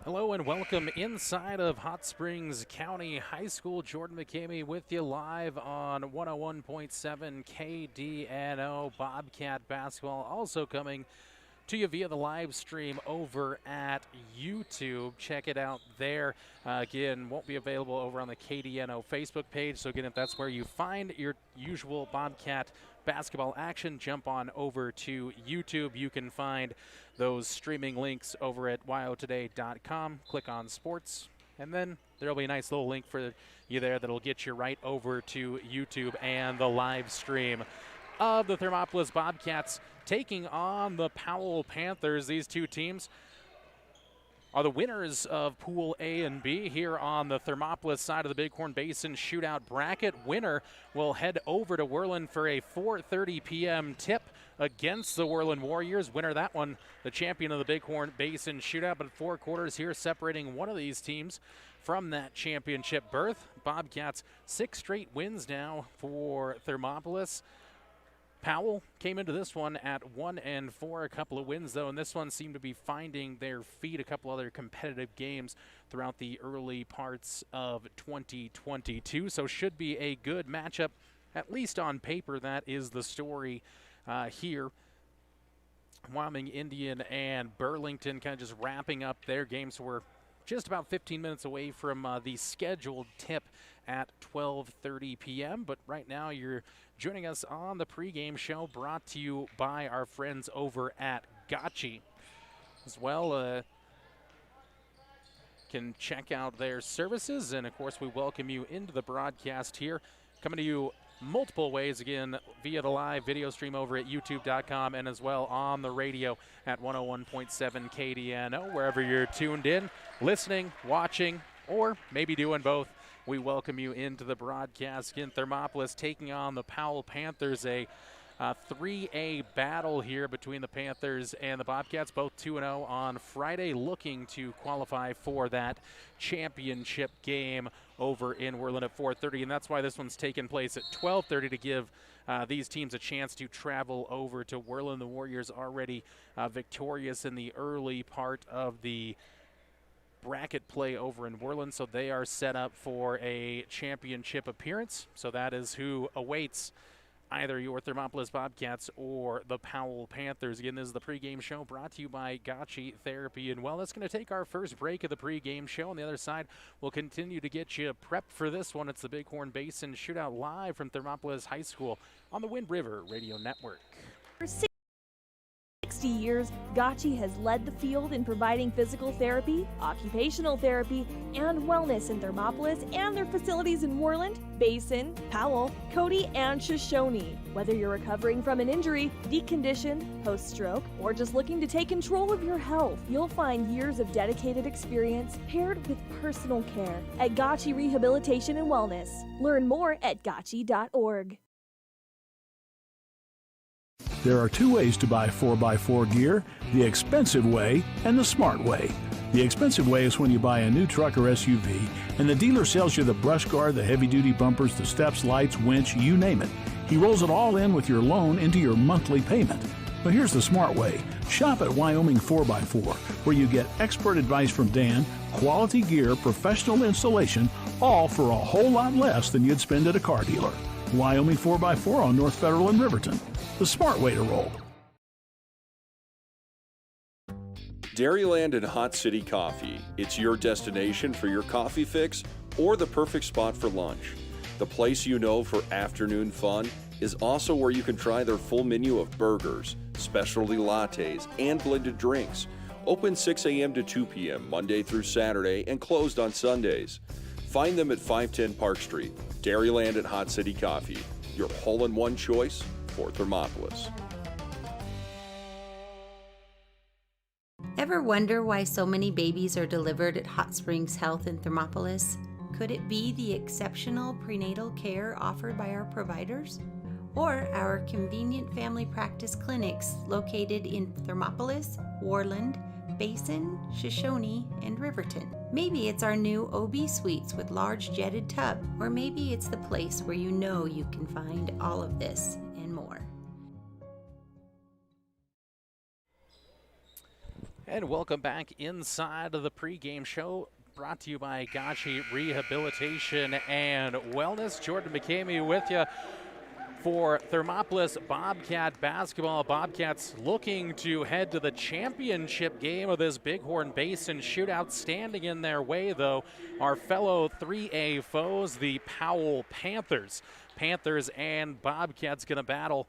Hello and welcome inside of Hot Springs County High School. Jordan McCamey with you live on 101.7 KDNO. Bobcat basketball also coming to you via the live stream over at YouTube. Check it out there. Again, won't be available over on the KDNO Facebook page. So again, if that's where you find your usual Bobcat basketball action, jump on over to YouTube. You can find those streaming links over at wyotoday.com. Click on sports, and then there'll be a nice little link for you there that'll get you right over to YouTube and the live stream of the Thermopolis Bobcats taking on the Powell Panthers. These two teams are the winners of Pool A and B here on the Thermopolis side of the Bighorn Basin shootout bracket. Winner will head over to Worland for a 4:30 p.m. tip against the Worland Warriors. Winner that one, the champion of the Bighorn Basin shootout. But 4 quarters here separating one of these teams from that championship berth. Bobcats 6 straight wins now for Thermopolis. Powell came into this one at 1-4, a couple of wins though, and this one seemed to be finding their feet. A couple other competitive games throughout the early parts of 2022, so should be a good matchup, at least on paper. That is the story here. Wyoming Indian and Burlington kind of just wrapping up their games. So we're just about 15 minutes away from the scheduled tip at 12:30 p.m. But right now you're joining us on the pregame show brought to you by our friends over at Gotchi. As well, can check out their services, and of course we welcome you into the broadcast here. Coming to you multiple ways, again, via the live video stream over at youtube.com and as well on the radio at 101.7 KDNO. Wherever you're tuned in, listening, watching, or maybe doing both, we welcome you into the broadcast. Again, Thermopolis taking on the Powell Panthers, a 3A battle here between the Panthers and the Bobcats, both 2-0 on Friday, looking to qualify for that championship game over in Worland at 4:30, and that's why this one's taking place at 12:30 to give these teams a chance to travel over to Worland. The Warriors already victorious in the early part of the bracket play over in Worland, so they are set up for a championship appearance. So that is who awaits either your Thermopolis Bobcats or the Powell Panthers. Again, this is the pregame show brought to you by Gotchi Therapy and Wellness. Going to take our first break of the pregame show. On the other side, we'll continue to get you prepped for this one. It's the Bighorn Basin Shootout live from Thermopolis High School on the Wind River Radio Network. For 60 years, Gotchi has led the field in providing physical therapy, occupational therapy, and wellness in Thermopolis and their facilities in Worland, Basin, Powell, Cody, and Shoshone. Whether you're recovering from an injury, deconditioned, post-stroke, or just looking to take control of your health, you'll find years of dedicated experience paired with personal care at Gotchi Rehabilitation and Wellness. Learn more at gotchi.org. There are 2 ways to buy 4x4 gear, the expensive way and the smart way. The expensive way is when you buy a new truck or SUV and the dealer sells you the brush guard, the heavy-duty bumpers, the steps, lights, winch, you name it. He rolls it all in with your loan into your monthly payment. But here's the smart way. Shop at Wyoming 4x4, where you get expert advice from Dan, quality gear, professional installation, all for a whole lot less than you'd spend at a car dealer. Wyoming 4x4 on North Federal in Riverton. The smart way to roll. Dairyland and Hot City Coffee. It's your destination for your coffee fix or the perfect spot for lunch. The place you know for afternoon fun is also where you can try their full menu of burgers, specialty lattes, and blended drinks. Open 6 a.m. to 2 p.m. Monday through Saturday and closed on Sundays. Find them at 510 Park Street. Dairyland and Hot City Coffee, your hole-in-one choice for Thermopolis. Ever wonder why so many babies are delivered at Hot Springs Health in Thermopolis? Could it be the exceptional prenatal care offered by our providers? Or our convenient family practice clinics located in Thermopolis, Worland, Basin, Shoshone, and Riverton? Maybe it's our new OB suites with large jetted tub, or maybe it's the place where you know you can find all of this and more. And welcome back inside of the pregame show, brought to you by Gotchi Rehabilitation and Wellness. Jordan McCamey with you for Thermopolis Bobcat basketball. Bobcats looking to head to the championship game of this Bighorn Basin shootout. Standing in their way, though, our fellow 3A foes, the Powell Panthers. Panthers and Bobcats going to battle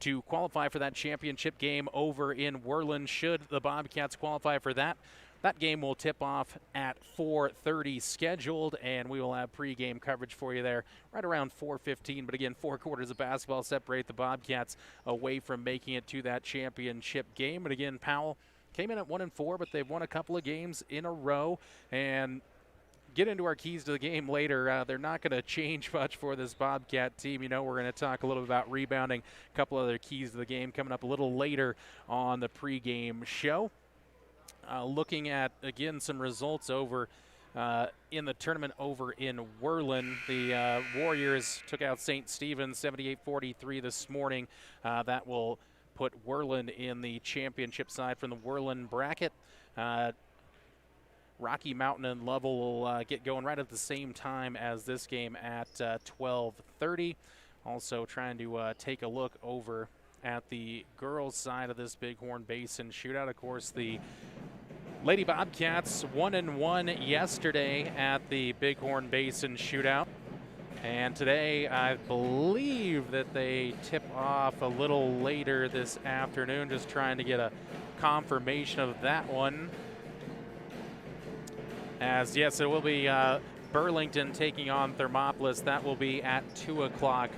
to qualify for that championship game over in Worland. Should the Bobcats qualify for that, that game will tip off at 4:30 scheduled, and we will have pregame coverage for you there right around 4:15. But again, 4 quarters of basketball separate the Bobcats away from making it to that championship game. And again, Powell came in at 1-4, but they've won a couple of games in a row, and get into our keys to the game later. They're not going to change much for this Bobcat team. You know, we're going to talk a little bit about rebounding, a couple other keys to the game coming up a little later on the pregame show. Looking at, again, some results over in the tournament over in Worland. The Warriors took out St. Stephen's 78-43 this morning. That will put Worland in the championship side from the Worland bracket. Rocky Mountain and Lovell will get going right at the same time as this game at 12:30. Also trying to take a look over at the girls' side of this Bighorn Basin shootout. Of course, the Lady Bobcats 1-1 yesterday at the Bighorn Basin shootout. And today, I believe that they tip off a little later this afternoon. Just trying to get a confirmation of that one. As yes, it will be Burlington taking on Thermopolis. That will be at 2:00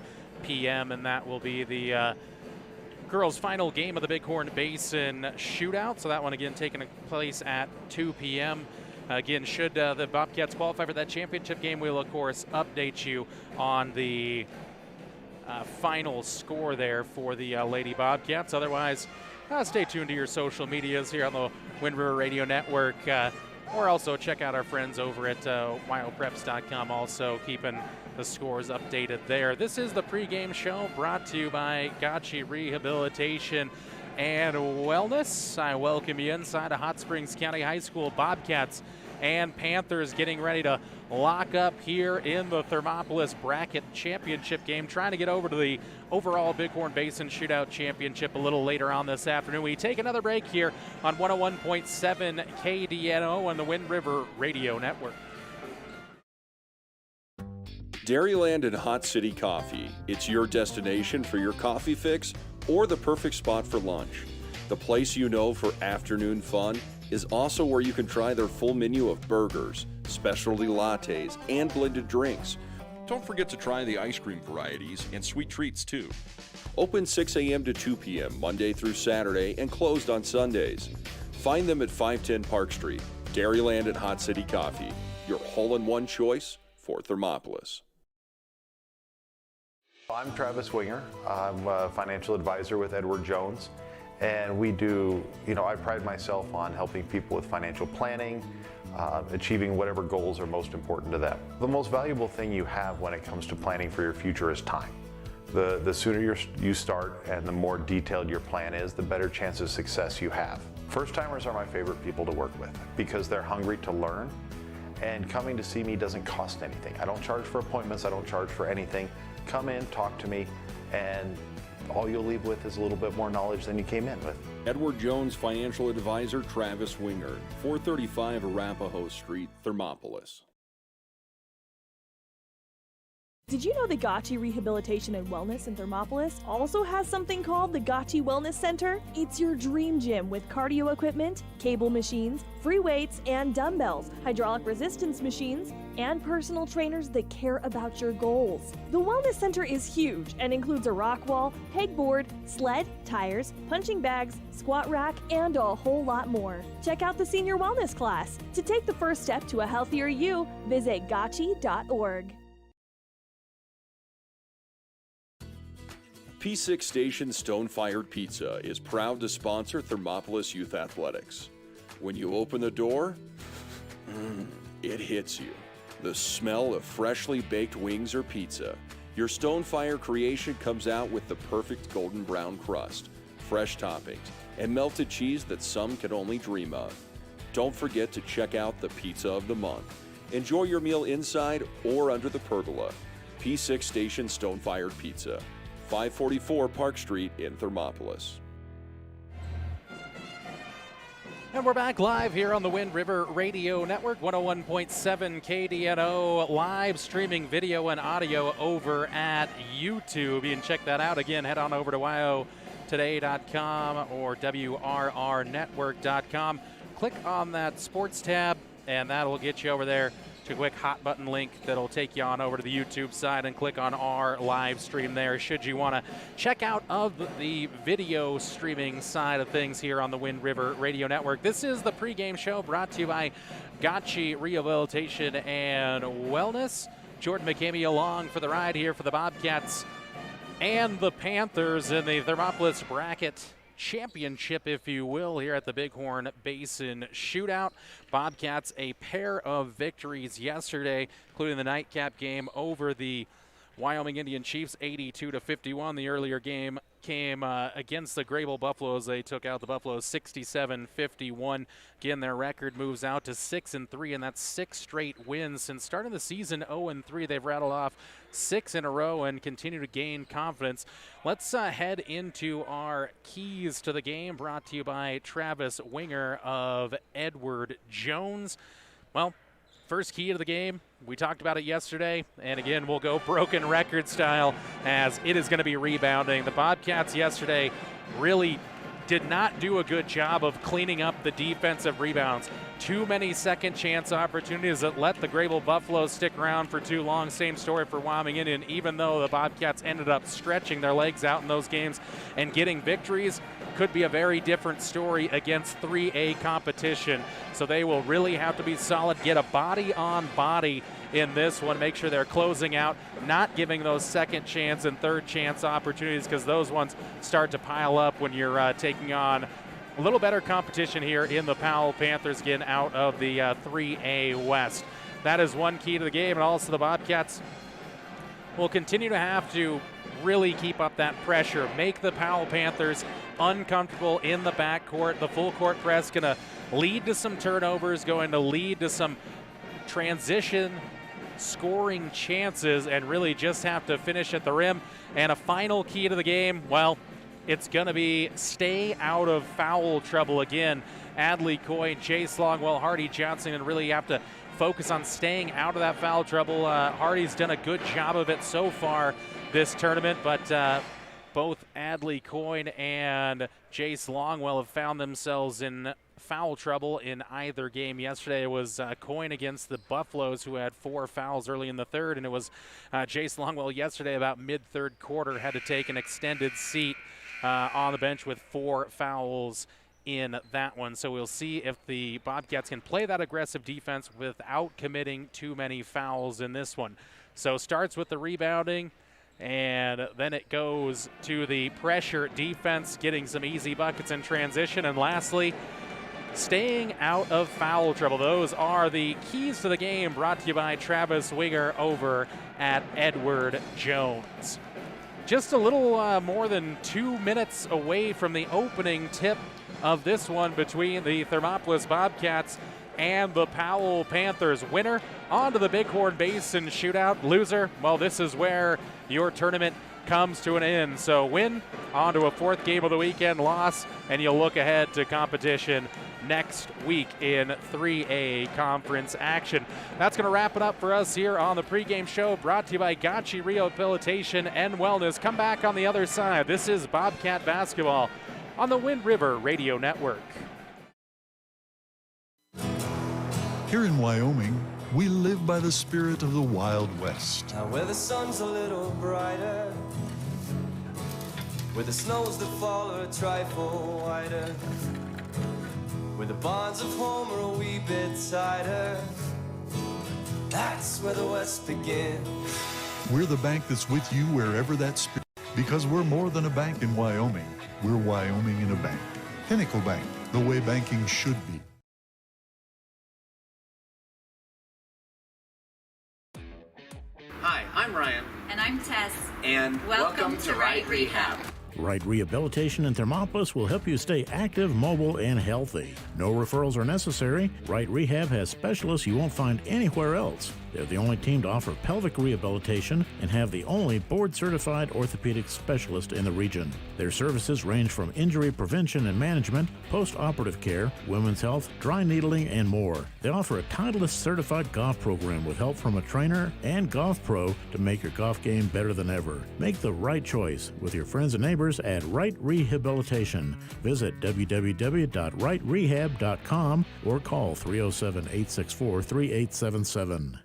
p.m. and that will be the girls' final game of the Bighorn Basin shootout. So that one again taking place at 2 p.m. Again, should the Bobcats qualify for that championship game, we'll of course update you on the final score there for the Lady Bobcats. Otherwise, stay tuned to your social medias here on the Wind River Radio Network. Or also check out our friends over at wyopreps.com, also keeping the scores updated there. This is the pregame show brought to you by Gotchi Rehabilitation and Wellness. I welcome you inside of Hot Springs County High School. Bobcats and Panthers getting ready to lock up here in the Thermopolis bracket championship game, trying to get over to the overall Bighorn Basin Shootout Championship a little later on this afternoon. We take another break here on 101.7 KDNO and the Wind River Radio Network. Dairyland and Hot City Coffee. It's your destination for your coffee fix or the perfect spot for lunch. The place you know for afternoon fun is also where you can try their full menu of burgers, specialty lattes, and blended drinks. Don't forget to try the ice cream varieties and sweet treats too. Open 6 a.m. to 2 p.m. Monday through Saturday and closed on Sundays. Find them at 510 Park Street. Dairyland and Hot City Coffee, your hole-in-one choice for Thermopolis. I'm Travis Winger. I'm a financial advisor with Edward Jones. And we do, I pride myself on helping people with financial planning, achieving whatever goals are most important to them. The most valuable thing you have when it comes to planning for your future is time. The sooner you start and the more detailed your plan is, the better chance of success you have. First-timers are my favorite people to work with because they're hungry to learn, and coming to see me doesn't cost anything. I don't charge for appointments, I don't charge for anything. Come in, talk to me, and all you'll leave with is a little bit more knowledge than you came in with. Edward Jones Financial Advisor Travis Winger, 435 Arapahoe Street, Thermopolis. Did you know the Gotchi Rehabilitation and Wellness in Thermopolis also has something called the Gotchi Wellness Center? It's your dream gym with cardio equipment, cable machines, free weights and dumbbells, hydraulic resistance machines, and personal trainers that care about your goals. The Wellness Center is huge and includes a rock wall, pegboard, sled, tires, punching bags, squat rack, and a whole lot more. Check out the Senior Wellness class. To take the first step to a healthier you, visit gotchi.org. P6 Station Stone-Fired Pizza is proud to sponsor Thermopolis Youth Athletics. When you open the door, it hits you. The smell of freshly baked wings or pizza. Your Stone-Fire creation comes out with the perfect golden brown crust, fresh toppings, and melted cheese that some can only dream of. Don't forget to check out the Pizza of the Month. Enjoy your meal inside or under the pergola. P6 Station Stone-Fired Pizza, 544 Park Street in Thermopolis. And we're back live here on the Wind River Radio Network, 101.7 KDNO, live streaming video and audio over at YouTube. You can check that out. Again, head on over to wyotoday.com or WRRnetwork.com. Click on that sports tab, and that'll get you over there to a quick hot button link that'll take you on over to the YouTube side, and click on our live stream there should you want to check out of the video streaming side of things here on the Wind River Radio Network. This is the pregame show brought to you by Gotchi Rehabilitation and Wellness. Jordan McCamey along for the ride here for the Bobcats and the Panthers in the Thermopolis Bracket Championship, if you will, here at the Bighorn Basin Shootout. Bobcats a pair of victories yesterday, including the nightcap game over the Wyoming Indian Chiefs, 82-51. The earlier game came against the Grable Buffaloes. They took out the Buffaloes 67-51. Again, their record moves out to 6-3, and that's 6 straight wins since starting the season. 0-3. They've rattled off 6 in a row and continue to gain confidence. Let's head into our keys to the game, brought to you by Travis Winger of Edward Jones. Well, first key to the game, we talked about it yesterday, and again, we'll go broken record style as it is going to be rebounding. The Bobcats yesterday really did not do a good job of cleaning up the defensive rebounds. Too many second chance opportunities that let the Grable Buffaloes stick around for too long. Same story for Wyoming Indian. Even though the Bobcats ended up stretching their legs out in those games and getting victories, could be a very different story against 3A competition. So they will really have to be solid, get a body on body in this one, make sure they're closing out, not giving those second chance and third chance opportunities, because those ones start to pile up when you're taking on a little better competition here in the Powell Panthers, again out of the 3A West. That is one key to the game, and also the Bobcats will continue to have to really keep up that pressure, make the Powell Panthers uncomfortable in the backcourt. The full court press going to lead to some turnovers, going to lead to some transition scoring chances, and really just have to finish at the rim. And a final key to the game, well, it's going to be stay out of foul trouble again. Adley Coy, Jace Longwell, Hardy Johnson, and really have to focus on staying out of that foul trouble. Hardy's done a good job of it so far this tournament, but both Adley Coyne and Jace Longwell have found themselves in foul trouble in either game. Yesterday it was Coyne against the Buffaloes, who had 4 fouls early in the third, and it was Jace Longwell yesterday about mid-third quarter had to take an extended seat on the bench with 4 fouls in that one. So we'll see if the Bobcats can play that aggressive defense without committing too many fouls in this one. So starts with the rebounding, and then it goes to the pressure defense, getting some easy buckets in transition, and lastly, staying out of foul trouble. Those are the keys to the game, brought to you by Travis Winger over at Edward Jones. Just a little more than 2 minutes away from the opening tip of this one between the Thermopolis Bobcats and the Powell Panthers. Winner on to the Bighorn Basin Shootout. Loser, well, this is where your tournament comes to an end. So win on to a 4th game of the weekend, loss, and you'll look ahead to competition next week in 3A conference action. That's going to wrap it up for us here on the pregame show, brought to you by Gotchi Rehabilitation and Wellness. Come back on the other side. This is Bobcat Basketball on the Wind River Radio Network. Here in Wyoming, we live by the spirit of the Wild West. Now where the sun's a little brighter, where the snows that fall are a trifle wider, where the bonds of home are a wee bit tighter, that's where the West begins. We're the bank that's with you wherever that spirit, because we're more than a bank in Wyoming. We're Wyoming in a bank. Pinnacle Bank, the way banking should be. Hi, I'm Ryan. And I'm Tess. And welcome to Right Rehab. Right Rehabilitation in Thermopolis will help you stay active, mobile, and healthy. No referrals are necessary. Right Rehab has specialists you won't find anywhere else. They're the only team to offer pelvic rehabilitation and have the only board-certified orthopedic specialist in the region. Their services range from injury prevention and management, post-operative care, women's health, dry needling, and more. They offer a Titleist certified golf program with help from a trainer and golf pro to make your golf game better than ever. Make the right choice with your friends and neighbors at Right Rehabilitation. Visit www.rightrehab.com or call 307-864-3877.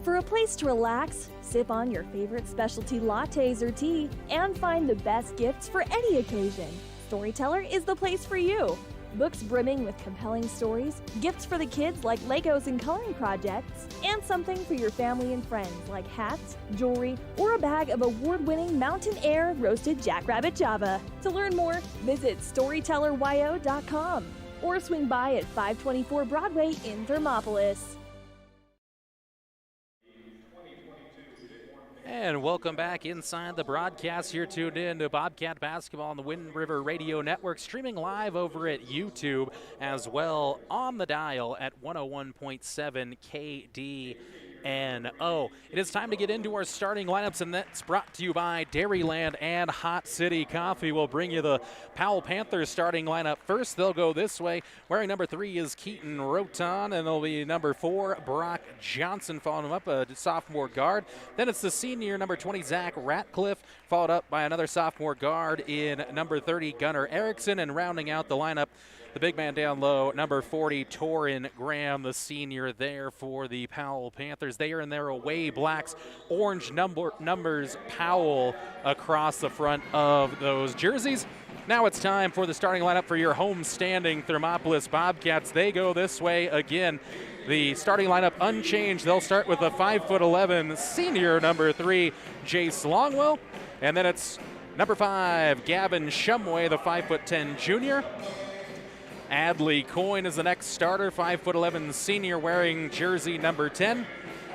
For a place to relax, sip on your favorite specialty lattes or tea, and find the best gifts for any occasion, Storyteller is the place for you. Books brimming with compelling stories, gifts for the kids like Legos and coloring projects, and something for your family and friends like hats, jewelry, or a bag of award-winning Mountain Air roasted jackrabbit java. To learn more, visit StorytellerYO.com or swing by at 524 Broadway in Thermopolis. And welcome back inside the broadcast. You're tuned in to Bobcat Basketball on the Wind River Radio Network, streaming live over at YouTube as well on the dial at 101.7 KDNO. It is time to get into our starting lineups, and that's brought to you by Dairyland and Hot City Coffee. We'll bring you the Powell Panthers starting lineup first. They'll go this way. Wearing number 3 is Keaton Roton, and it'll be number 4, Brock Johnson, following him up, a sophomore guard. Then it's the senior, number 20, Zach Ratcliffe, followed up by another sophomore guard in number 30, Gunnar Erickson, and rounding out the lineup, the big man down low, number 40, Torin Graham, the senior there for the Powell Panthers. They are in their away blacks, orange numbers, Powell across the front of those jerseys. Now it's time for the starting lineup for your home-standing Thermopolis Bobcats. They go this way again. The starting lineup unchanged. They'll start with the 5'11" senior, number 3, Jace Longwell. And then it's number 5, Gavin Shumway, the 5'10" junior. Adley Coyne is the next starter, 5'11" senior, wearing jersey number 10.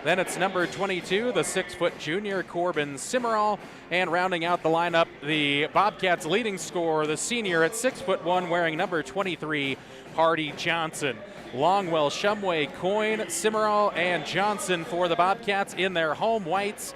Then it's number 22, the 6' junior, Corbin Simmerall. And rounding out the lineup, the Bobcats' leading scorer, the senior at 6'1", wearing number 23, Hardy Johnson. Longwell, Shumway, Coyne, Simmerall, and Johnson for the Bobcats in their home whites.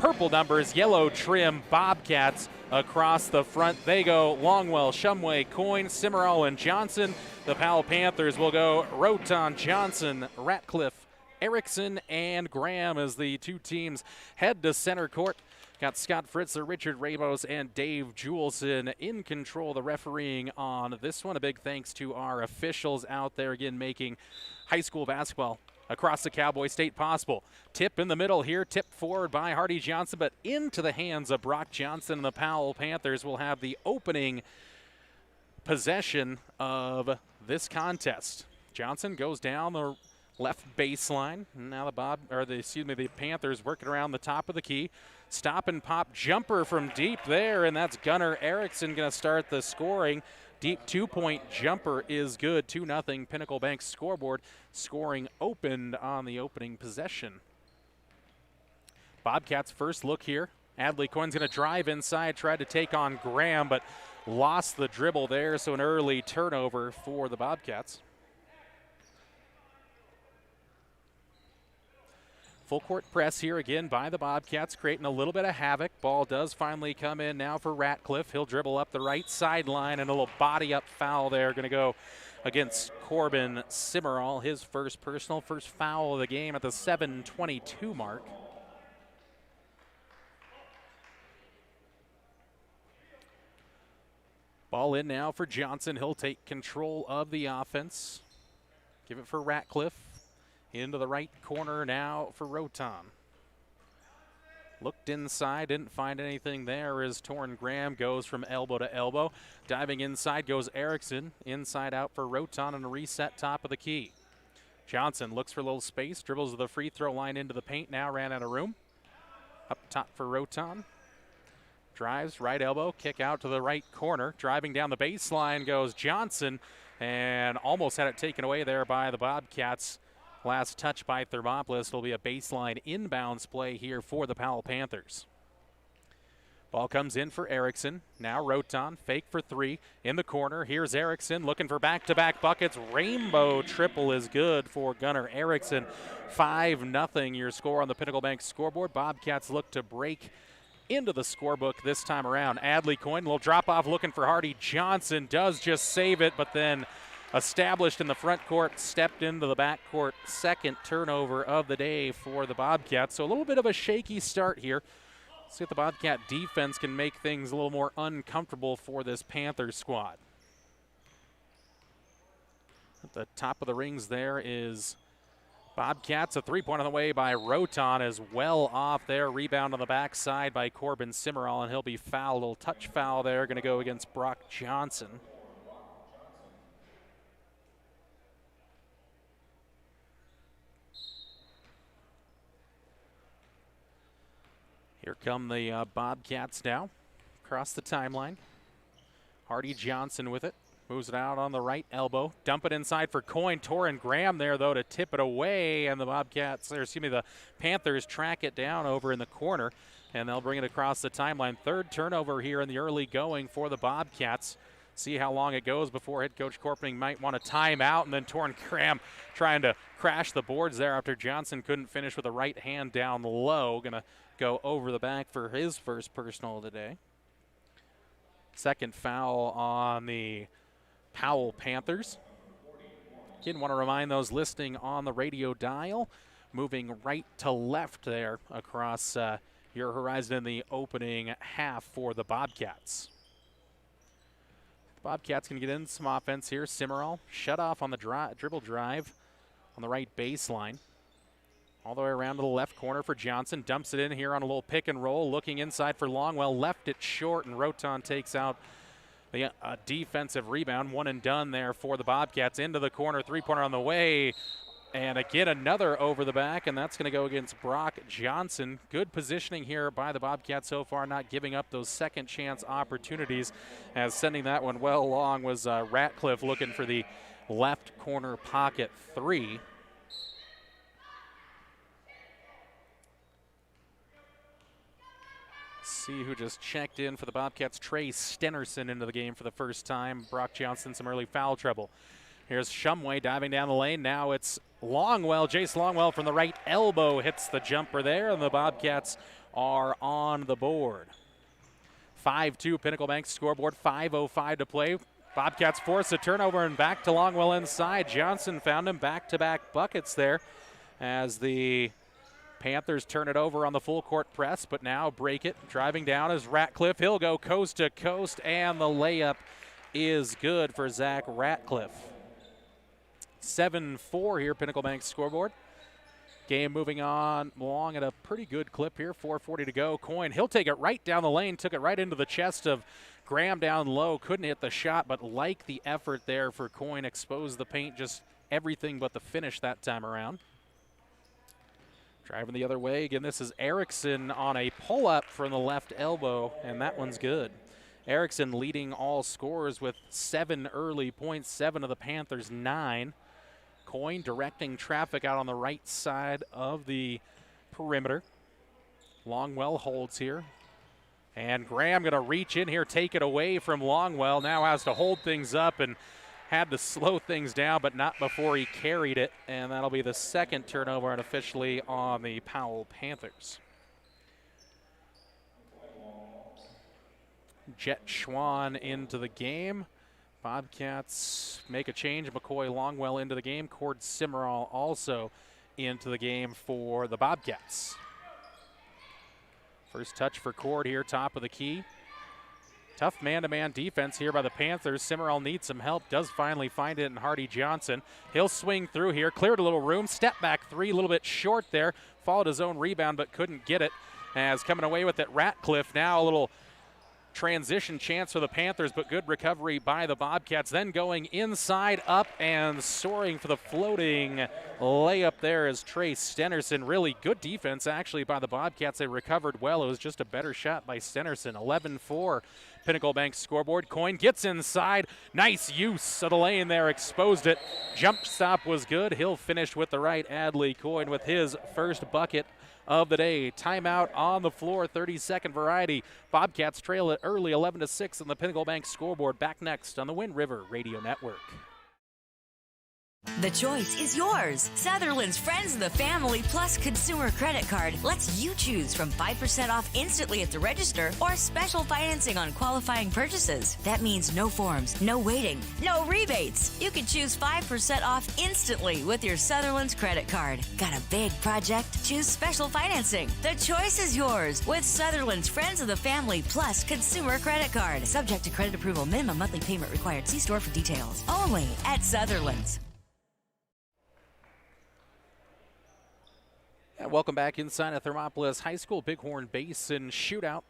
Purple numbers, yellow trim, Bobcats across the front. They go Longwell, Shumway, Coyne, Simmerall, and Johnson. The Powell Panthers will go Roton, Johnson, Ratcliffe, Erickson, and Graham as the two teams head to center court. Got Scott Fritzer, Richard Ramos, and Dave Juleson in control of the refereeing on this one. A big thanks to our officials out there, again, making high school basketball across the Cowboy State possible. Tip in the middle here, tipped forward by Hardy Johnson, but into the hands of Brock Johnson. The Powell Panthers will have the opening possession of this contest. Johnson goes down the left baseline. Now the Panthers working around the top of the key. Stop and pop jumper from deep there, and that's Gunnar Erickson going to start the scoring. Deep two-point jumper is good. 2-0 Pinnacle Bank scoreboard. Scoring opened on the opening possession. Bobcats first look here. Adley Coyne's going to drive inside, tried to take on Graham, but lost the dribble there, so an early turnover for the Bobcats. Full court press here again by the Bobcats, creating a little bit of havoc. Ball does finally come in now for Ratcliffe. He'll dribble up the right sideline, and a little body up foul there going to go against Corbin Simmerall. His first foul of the game at the 7:22 mark. Ball in now for Johnson. He'll take control of the offense. Give it for Ratcliffe. Into the right corner now for Roton. Looked inside, didn't find anything there as Torin Graham goes from elbow to elbow. Diving inside goes Erickson. Inside out for Roton and a reset top of the key. Johnson looks for a little space, dribbles to the free throw line into the paint, now ran out of room. Up top for Roton. Drives, right elbow, kick out to the right corner. Driving down the baseline goes Johnson, and almost had it taken away there by the Bobcats. Last touch by Thermopolis will be a baseline inbounds play here for the Powell Panthers. Ball comes in for Erickson. Now Roton, fake for three in the corner. Here's Erickson looking for back-to-back buckets. Rainbow triple is good for Gunnar Erickson. 5-0 your score on the Pinnacle Bank scoreboard. Bobcats look to break into the scorebook this time around. Adley Coyne, little drop-off looking for Hardy Johnson. Does just save it, but then established in the front court, stepped into the back court. Second turnover of the day for the Bobcats. So a little bit of a shaky start here. See if the Bobcat defense can make things a little more uncomfortable for this Panthers squad. At the top of the rings there is Bobcats. A three-point on the way by Roton is well off there. Rebound on the backside by Corbin Simmerall, and he'll be fouled. A little touch foul there, going to go against Brock Johnson. Here come the Bobcats now across the timeline. Hardy Johnson with it. Moves it out on the right elbow. Dump it inside for Coyne. Torrin Graham there, though, to tip it away. And the the Panthers track it down over in the corner. And they'll bring it across the timeline. Third turnover here in the early going for the Bobcats. See how long it goes before head coach Corpening might want a timeout. And then Torrin Graham trying to crash the boards there after Johnson couldn't finish with a right hand down low. Going to go over the back for his first personal today. Second foul on the Powell Panthers. Again, want to remind those listening on the radio dial, moving right to left there across your horizon in the opening half for the Bobcats. Bobcats can get in some offense here. Simmerall shut off on the dribble drive on the right baseline. All the way around to the left corner for Johnson. Dumps it in here on a little pick and roll. Looking inside for Longwell. Left it short, and Roton takes out the defensive rebound. One and done there for the Bobcats. Into the corner. Three-pointer on the way. And again, another over the back, and that's going to go against Brock Johnson. Good positioning here by the Bobcats so far, not giving up those second chance opportunities. As sending that one well along was Ratcliffe looking for the left corner pocket three. See who just checked in for the Bobcats. Trey Stenerson into the game for the first time. Brock Johnson, some early foul trouble. Here's Shumway diving down the lane. Now it's Longwell. Jace Longwell from the right elbow hits the jumper there, and the Bobcats are on the board. 5-2 Pinnacle Bank scoreboard, 5:05 to play. Bobcats force a turnover and back to Longwell inside. Johnson found him, back-to-back buckets there as the Panthers turn it over on the full court press, but now break it. Driving down is Ratcliffe. He'll go coast to coast, and the layup is good for Zach Ratcliffe. 7-4 here, Pinnacle Bank scoreboard. Game moving on along at a pretty good clip here. 4:40 to go. Coyne, he'll take it right down the lane. Took it right into the chest of Graham down low. Couldn't hit the shot, but like the effort there for Coyne. Exposed the paint, just everything but the finish that time around. Driving the other way. Again, this is Erickson on a pull-up from the left elbow, and that one's good. Erickson leading all scorers with 7 early points, 7 of the Panthers' 9. Coyne directing traffic out on the right side of the perimeter. Longwell holds here. And Graham going to reach in here, take it away from Longwell. Now has to hold things up and had to slow things down, but not before he carried it. And that'll be the second turnover unofficially on the Powell Panthers. Jet Schwan into the game. Bobcats make a change. McCoy Longwell into the game. Cord Simmerall also into the game for the Bobcats. First touch for Cord here, top of the key. Tough man-to-man defense here by the Panthers. Simmerall needs some help, does finally find it in Hardy Johnson. He'll swing through here, cleared a little room, step back three, a little bit short there. Followed his own rebound but couldn't get it. As coming away with it, Ratcliffe. Now a little transition chance for the Panthers, but good recovery by the Bobcats. Then going inside, up, and soaring for the floating layup there is Trey Stenerson. Really good defense, actually, by the Bobcats. They recovered well. It was just a better shot by Stenerson. 11-4 Pinnacle Bank scoreboard. Coyne gets inside. Nice use of the lane there, exposed it. Jump stop was good. He'll finish with the right. Adley Coyne with his first bucket of the day. Timeout on the floor, 30-second variety. Bobcats trail it early, 11-6 on the Pinnacle Bank scoreboard. Back next on the Wind River Radio Network. The choice is yours. Sutherland's Friends of the Family Plus Consumer Credit Card lets you choose from 5% off instantly at the register or special financing on qualifying purchases. That means no forms, no waiting, no rebates. You can choose 5% off instantly with your Sutherland's credit card. Got a big project? Choose special financing. The choice is yours with Sutherland's Friends of the Family Plus Consumer Credit Card. Subject to credit approval. Minimum monthly payment required. See store for details. Only at Sutherland's. And welcome back inside of Thermopolis High School Bighorn Basin shootout.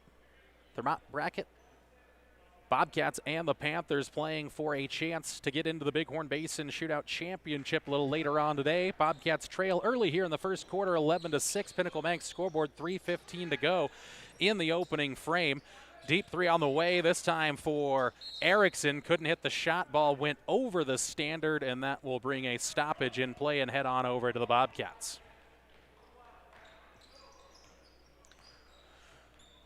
Thermop bracket. Bobcats and the Panthers playing for a chance to get into the Bighorn Basin Shootout Championship a little later on today. Bobcats trail early here in the first quarter, 11-6. Pinnacle Bank scoreboard, 3:15 to go in the opening frame. Deep three on the way, this time for Erickson. Couldn't hit the shot. Ball went over the standard, and that will bring a stoppage in play and head on over to the Bobcats.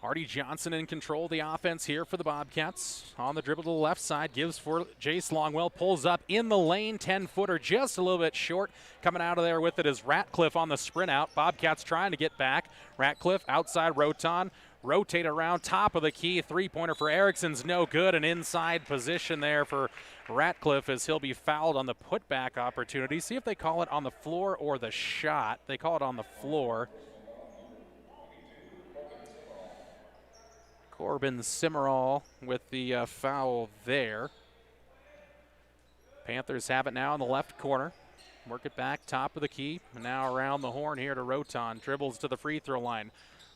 Hardy Johnson in control of the offense here for the Bobcats. On the dribble to the left side, gives for Jace Longwell, pulls up in the lane, 10-footer, just a little bit short. Coming out of there with it is Ratcliffe on the sprint out. Bobcats trying to get back. Ratcliffe outside Roton, rotate around, top of the key. Three-pointer for Erickson's no good. An inside position there for Ratcliffe as he'll be fouled on the putback opportunity. See if they call it on the floor or the shot. They call it on the floor. Corbin Simmerall with the foul there. Panthers have it now in the left corner. Work it back, top of the key. Now around the horn here to Roton. Dribbles to the free throw line.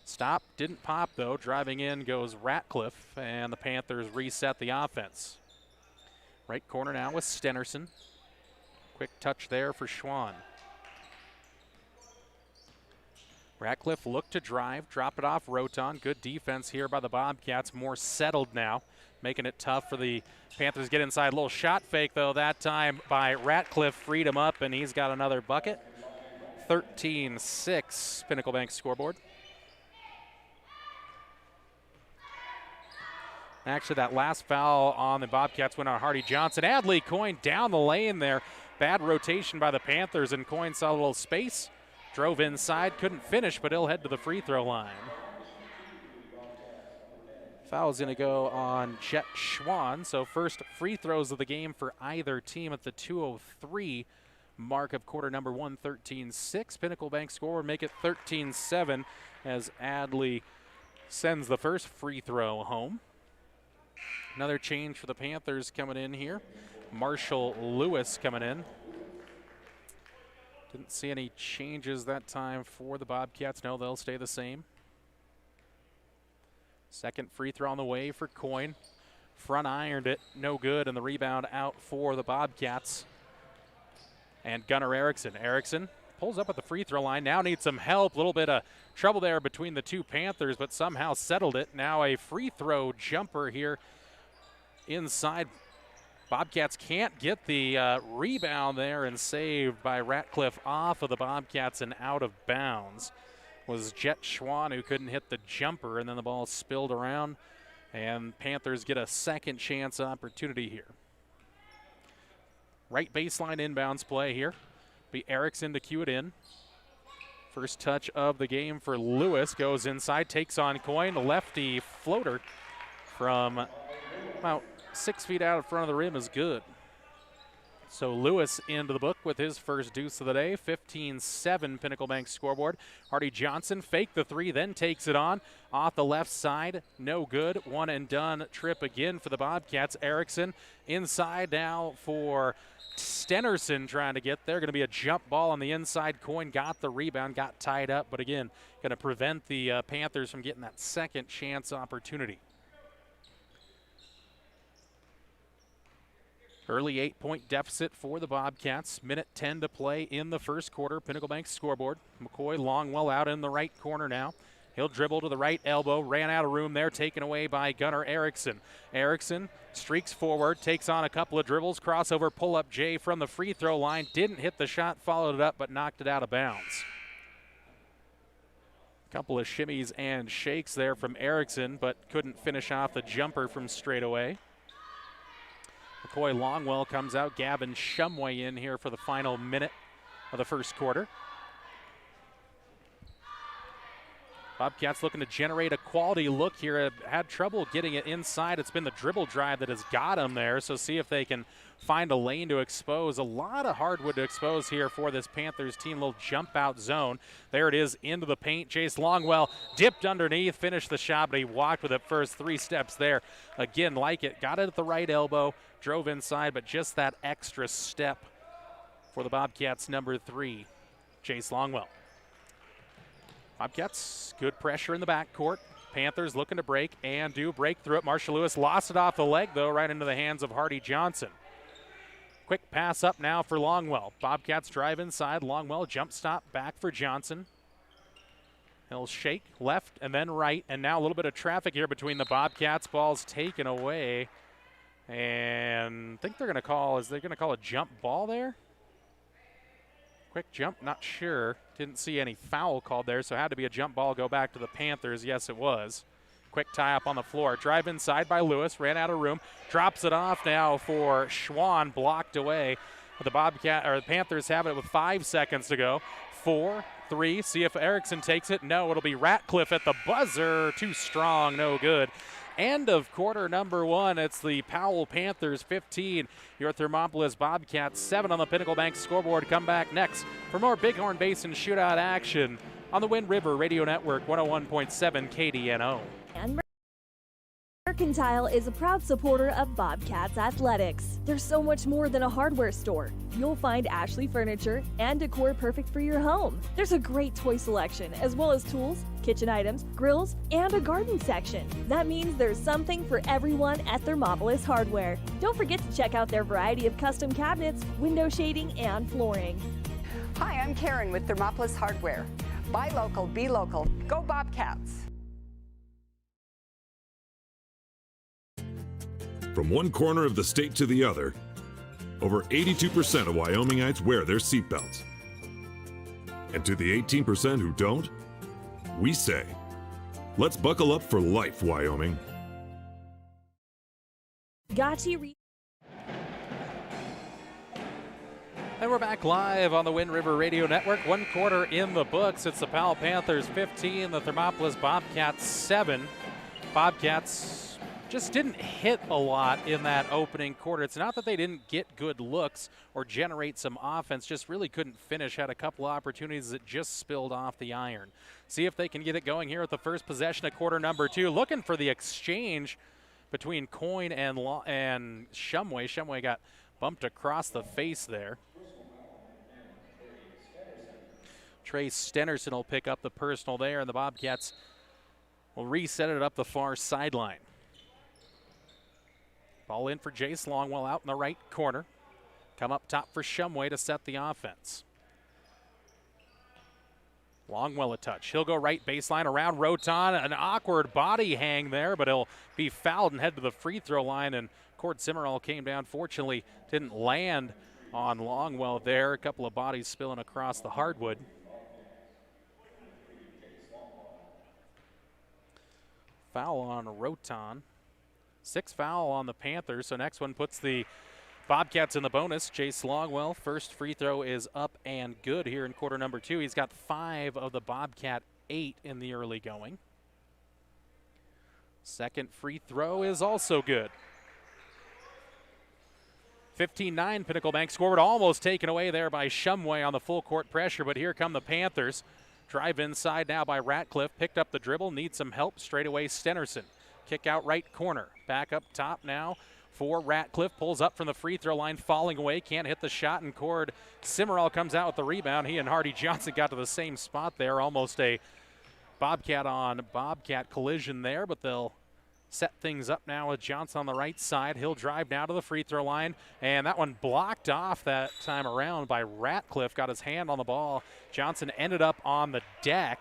Stop, didn't pop though. Driving in goes Ratcliffe, and the Panthers reset the offense. Right corner now with Stenerson. Quick touch there for Schwann. Ratcliffe looked to drive, drop it off Roton. Good defense here by the Bobcats, more settled now, making it tough for the Panthers to get inside. Little shot fake though that time by Ratcliffe, freed him up, and he's got another bucket. 13-6 Pinnacle Bank scoreboard. Actually, that last foul on the Bobcats went on Hardy Johnson. Adley Coyne down the lane there. Bad rotation by the Panthers, and Coyne saw a little space. Drove inside, couldn't finish, but he'll head to the free throw line. Foul's going to go on Jet Schwann. So first free throws of the game for either team at the 2:03 mark of quarter number 1, 13-6. Pinnacle Bank score make it 13-7 as Adley sends the first free throw home. Another change for the Panthers coming in here. Marshall Lewis coming in. Didn't see any changes that time for the Bobcats. No, they'll stay the same. Second free throw on the way for Coyne. Front ironed it, no good, and the rebound out for the Bobcats. And Gunnar Erickson. Erickson pulls up at the free throw line. Now needs some help. A little bit of trouble there between the two Panthers, but somehow settled it. Now a free throw jumper here inside. Bobcats can't get the rebound there, and saved by Ratcliffe off of the Bobcats and out of bounds. Was Jet Schwann who couldn't hit the jumper, and then the ball spilled around, and Panthers get a second chance opportunity here. Right baseline inbounds play here. Be Erickson to cue it in. First touch of the game for Lewis, goes inside, takes on Coyne. Lefty floater from about 6 feet out in front of the rim is good. So Lewis into the book with his first deuce of the day. 15-7 Pinnacle Bank scoreboard. Hardy Johnson faked the three, then takes it on. Off the left side, no good. One and done trip again for the Bobcats. Erickson inside now for Stenerson trying to get there. Going to be a jump ball on the inside. Coyne got the rebound, got tied up, but again, going to prevent the Panthers from getting that second chance opportunity. Early 8-point deficit for the Bobcats. Minute 10 to play in the first quarter. Pinnacle Bank scoreboard. McCoy Longwell out in the right corner now. He'll dribble to the right elbow. Ran out of room there, taken away by Gunnar Erickson. Erickson streaks forward, takes on a couple of dribbles. Crossover pull-up Jay from the free throw line. Didn't hit the shot, followed it up, but knocked it out of bounds. Couple of shimmies and shakes there from Erickson, but couldn't finish off the jumper from straight away. McCoy Longwell comes out. Gavin Shumway in here for the final minute of the first quarter. Bobcats looking to generate a quality look here. Had trouble getting it inside. It's been the dribble drive that has got them there. So see if they can find a lane to expose. A lot of hardwood to expose here for this Panthers team. Little jump out zone. There it is into the paint. Jace Longwell dipped underneath, finished the shot, but he walked with it first 3 steps there. Again, like it. Got it at the right elbow. Drove inside, but just that extra step for the Bobcats number 3, Jace Longwell. Bobcats, good pressure in the backcourt. Panthers looking to break and do break through it. Marshall Lewis lost it off the leg, though, right into the hands of Hardy Johnson. Quick pass up now for Longwell. Bobcats drive inside. Longwell jump stop back for Johnson. He'll shake left and then right, and now a little bit of traffic here between the Bobcats. Ball's taken away, and I think they're going to call, is they going to call a jump ball there? Quick jump, not sure. Didn't see any foul called there, so it had to be a jump ball. Go back to the Panthers. Yes, it was. Quick tie up on the floor. Drive inside by Lewis. Ran out of room. Drops it off now for Schwann. Blocked away. The Panthers have it with 5 seconds to go. 4, 3. See if Erickson takes it. No, it'll be Ratcliffe at the buzzer. Too strong. No good. End of quarter number 1. It's the Powell Panthers 15, your Thermopolis Bobcats 7 on the Pinnacle Bank scoreboard. Come back next for more Bighorn Basin shootout action on the Wind River Radio Network 101.7 KDNO. And Mercantile is a proud supporter of Bobcats athletics. There's so much more than a hardware store. You'll find Ashley furniture and decor perfect for your home. There's a great toy selection, as well as tools, kitchen items, grills, and a garden section. That means there's something for everyone at Thermopolis Hardware. Don't forget to check out their variety of custom cabinets, window shading, and flooring. Hi, I'm Karen with Thermopolis Hardware. Buy local, be local. Go Bobcats! From one corner of the state to the other, over 82% of Wyomingites wear their seatbelts. And to the 18% who don't, we say, let's buckle up for life, Wyoming. Gotchi. And we're back live on the Wind River Radio Network. 1 quarter in the books. It's the Powell Panthers 15, the Thermopolis Bobcats 7. Bobcats just didn't hit a lot in that opening quarter. It's not that they didn't get good looks or generate some offense, just really couldn't finish. Had a couple of opportunities that just spilled off the iron. See if they can get it going here at the first possession of quarter number 2. Looking for the exchange between Coyne and Shumway. Shumway got bumped across the face there. Trey Stenerson will pick up the personal there, and the Bobcats will reset it up the far sideline. Ball in for Jace Longwell out in the right corner. Come up top for Shumway to set the offense. Longwell a touch. He'll go right baseline around Roton. An awkward body hang there, but he'll be fouled and head to the free throw line. And Cord Simmerall came down. Fortunately, didn't land on Longwell there. A couple of bodies spilling across the hardwood. Foul on Roton. 6th foul on the Panthers, so next one puts the Bobcats in the bonus. Jace Longwell, first free throw is up and good here in quarter number 2. He's got 5 of the Bobcat 8 in the early going. Second free throw is also good. 15-9 Pinnacle Bank scored, almost taken away there by Shumway on the full court pressure, but here come the Panthers. Drive inside now by Ratcliffe, picked up the dribble, needs some help, straight away Stenerson. Kick out right corner. Back up top now for Ratcliffe. Pulls up from the free throw line, falling away. Can't hit the shot, and Cord Simmerall comes out with the rebound. He and Hardy Johnson got to the same spot there. Almost a Bobcat on Bobcat collision there, but they'll set things up now with Johnson on the right side. He'll drive now to the free throw line, and that one blocked off that time around by Ratcliffe. Got his hand on the ball. Johnson ended up on the deck.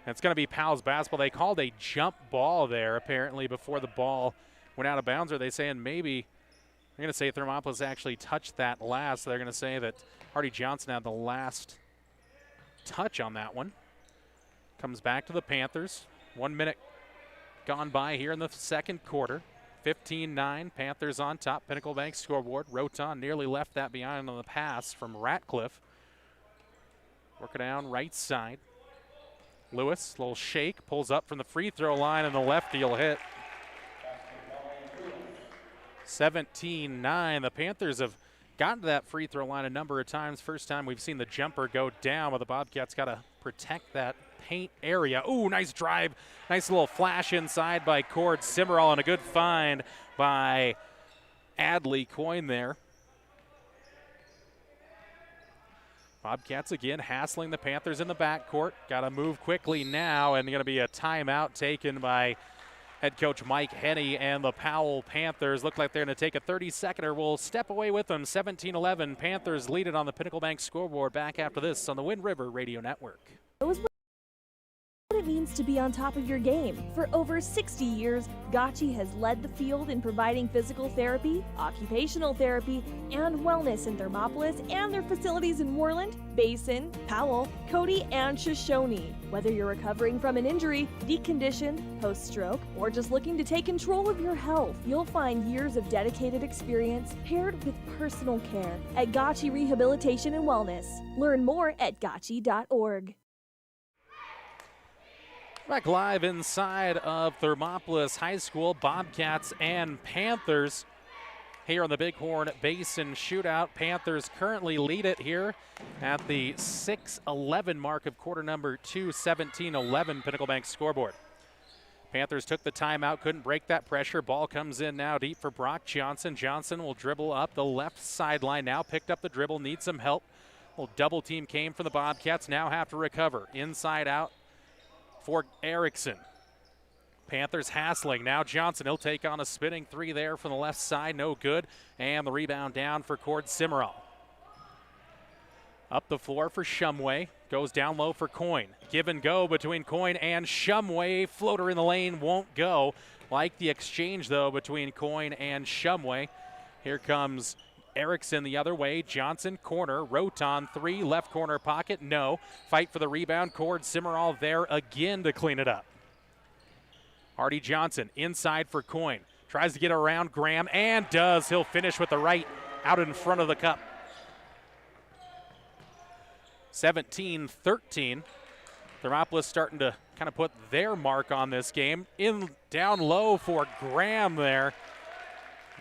And it's going to be Powell's basketball. They called a jump ball there apparently before the ball went out of bounds. Are they saying maybe, they're going to say Thermopolis actually touched that last. So they're going to say that Hardy Johnson had the last touch on that one. Comes back to the Panthers. 1 minute gone by here in the second quarter. 15-9, Panthers on top. Pinnacle Bank scoreboard. Roton nearly left that behind on the pass from Ratcliffe. Working down right side. Lewis, little shake, pulls up from the free throw line, and the lefty will hit. 17-9. The Panthers have gotten to that free throw line a number of times. First time we've seen the jumper go down, but the Bobcats got to protect that paint area. Ooh, nice drive. Nice little flash inside by Cord Simmerall, and a good find by Adley Coyne there. Bobcats again hassling the Panthers in the backcourt. Got to move quickly now, and going to be a timeout taken by head coach Mike Henney and the Powell Panthers. Look like they're going to take a 30-seconder. We'll step away with them. 17-11. Panthers lead it on the Pinnacle Bank scoreboard. Back after this on the Wind River Radio Network. What it means to be on top of your game. For over 60 years, Gotchi has led the field in providing physical therapy, occupational therapy, and wellness in Thermopolis and their facilities in Moreland, Basin, Powell, Cody, and Shoshone. Whether you're recovering from an injury, deconditioned, post-stroke, or just looking to take control of your health, you'll find years of dedicated experience paired with personal care at Gotchi Rehabilitation and Wellness. Learn more at gotchi.org. Back live inside of Thermopolis High School, Bobcats and Panthers here on the Bighorn Basin Shootout. Panthers currently lead it here at the 6:11 mark of quarter number 2, 17-11 Pinnacle Bank scoreboard. Panthers took the timeout, couldn't break that pressure. Ball comes in now deep for Brock Johnson. Johnson will dribble up the left sideline now, picked up the dribble, needs some help. Little double team came from the Bobcats, now have to recover. Inside out for Erickson. Panthers hassling. Now Johnson, he'll take on a spinning three there from the left side. No good. And the rebound down for Cord Simmerall. Up the floor for Shumway. Goes down low for Coyne. Give and go between Coyne and Shumway. Floater in the lane won't go. Like the exchange, though, between Coyne and Shumway. Here comes Erickson the other way. Johnson, corner. Roton, three. Left corner pocket. No. Fight for the rebound. Cord Simmerall there again to clean it up. Hardy Johnson inside for Coyne. Tries to get around Graham and does. He'll finish with the right out in front of the cup. 17-13. Thermopolis starting to kind of put their mark on this game. In down low for Graham there,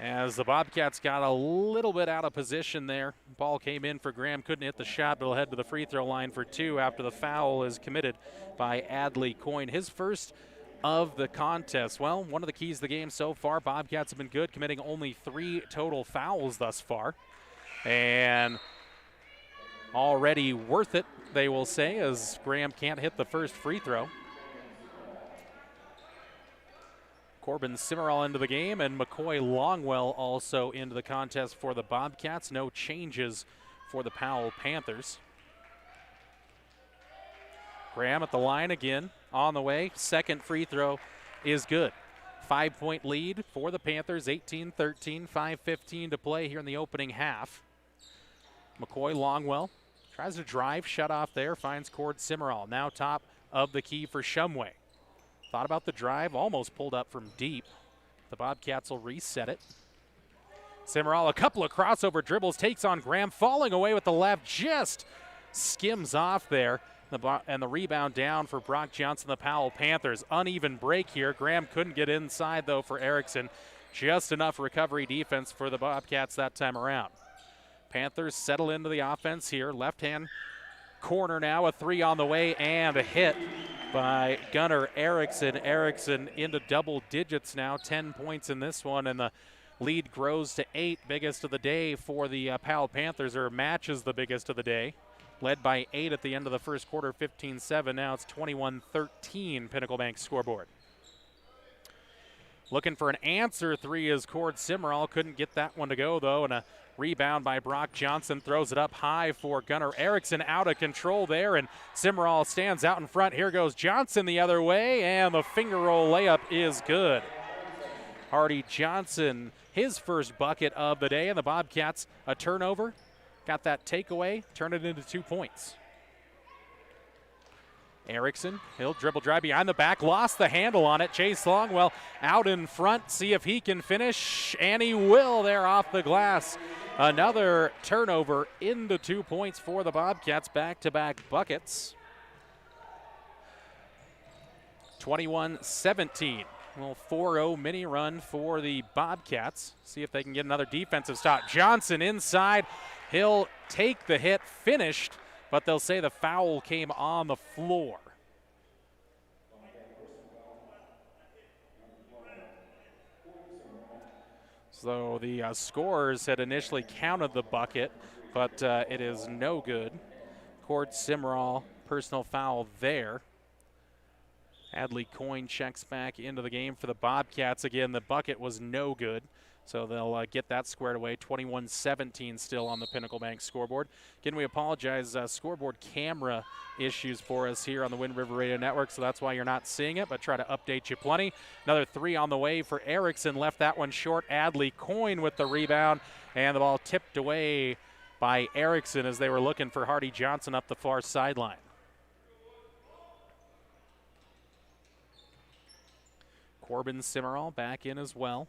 as the Bobcats got a little bit out of position there. Ball came in for Graham, couldn't hit the shot, but he'll head to the free throw line for two after the foul is committed by Adley Coyne. His first of the contest. Well, one of the keys to the game so far, Bobcats have been good, committing only 3 total fouls thus far. And already worth it, they will say, as Graham can't hit the first free throw. Corbin Simmerall into the game, and McCoy Longwell also into the contest for the Bobcats. No changes for the Powell Panthers. Graham at the line again, on the way. Second free throw is good. 5-point lead for the Panthers, 18-13, 5:15 to play here in the opening half. McCoy Longwell tries to drive, shut off there, finds Cord Simmerall. Now top of the key for Shumway. Thought about the drive, almost pulled up from deep. The Bobcats will reset it. Simmerall, a couple of crossover dribbles, takes on Graham, falling away with the left, just skims off there. And the rebound down for Brock Johnson, the Powell Panthers. Uneven break here. Graham couldn't get inside, though, for Erickson. Just enough recovery defense for the Bobcats that time around. Panthers settle into the offense here. Left-hand corner now, a three on the way, and a hit by Gunnar Erickson. Erickson into double digits now, 10 points in this one, and the lead grows to 8, biggest of the day for the Powell Panthers, or matches the biggest of the day. Led by 8 at the end of the first quarter, 15-7. Now it's 21-13 Pinnacle Bank scoreboard. Looking for an answer three is Cord Simmerall. Couldn't get that one to go, though, and a rebound by Brock Johnson throws it up high for Gunnar Erickson. Out of control there, and Simmerall stands out in front. Here goes Johnson the other way, and the finger roll layup is good. Hardy Johnson, his first bucket of the day, and the Bobcats a turnover. Got that takeaway, turned it into 2 points. Erickson, he'll dribble drive behind the back, lost the handle on it. Chase Longwell out in front, see if he can finish, and he will there off the glass. Another turnover into 2 points for the Bobcats, back-to-back buckets. 21-17. A little 4-0 mini run for the Bobcats. See if they can get another defensive stop. Johnson inside. He'll take the hit, finished, but they'll say the foul came on the floor. So the scorers had initially counted the bucket, but it is no good. Cord Simmerall, personal foul there. Adley Coyne checks back into the game for the Bobcats. Again, the bucket was no good, so they'll get that squared away. 21-17 still on the Pinnacle Bank scoreboard. Again, we apologize, scoreboard camera issues for us here on the Wind River Radio Network, so that's why you're not seeing it, but try to update you plenty. Another three on the way for Erickson. Left that one short. Adley Coyne with the rebound, and the ball tipped away by Erickson as they were looking for Hardy Johnson up the far sideline. Corbin Simmerall back in as well.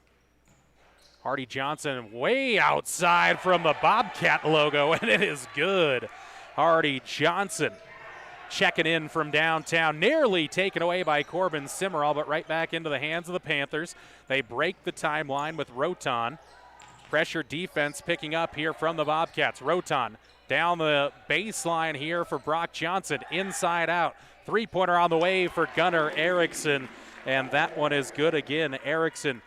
Hardy Johnson way outside from the Bobcat logo, and it is good. Hardy Johnson checking in from downtown, nearly taken away by Corbin Simmerall, but right back into the hands of the Panthers. They break the timeline with Roton. Pressure defense picking up here from the Bobcats. Roton down the baseline here for Brock Johnson, inside out. Three-pointer on the way for Gunnar Erickson, and that one is good again. Erickson,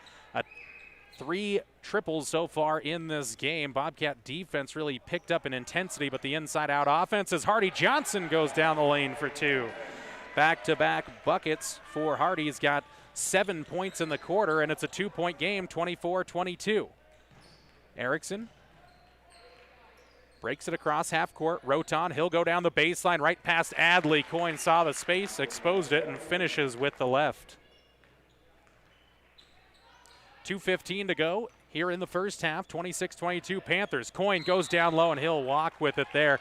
3 triples so far in this game. Bobcat defense really picked up in intensity, but the inside-out offense as Hardy Johnson goes down the lane for 2. Back-to-back buckets for Hardy. He's got 7 points in the quarter, and it's a 2-point game, 24-22. Erickson breaks it across half court. Roton, he'll go down the baseline right past Adley. Coyne saw the space, exposed it, and finishes with the left. 2:15 to go here in the first half. 26-22 Panthers. Coyne goes down low, and he'll walk with it there.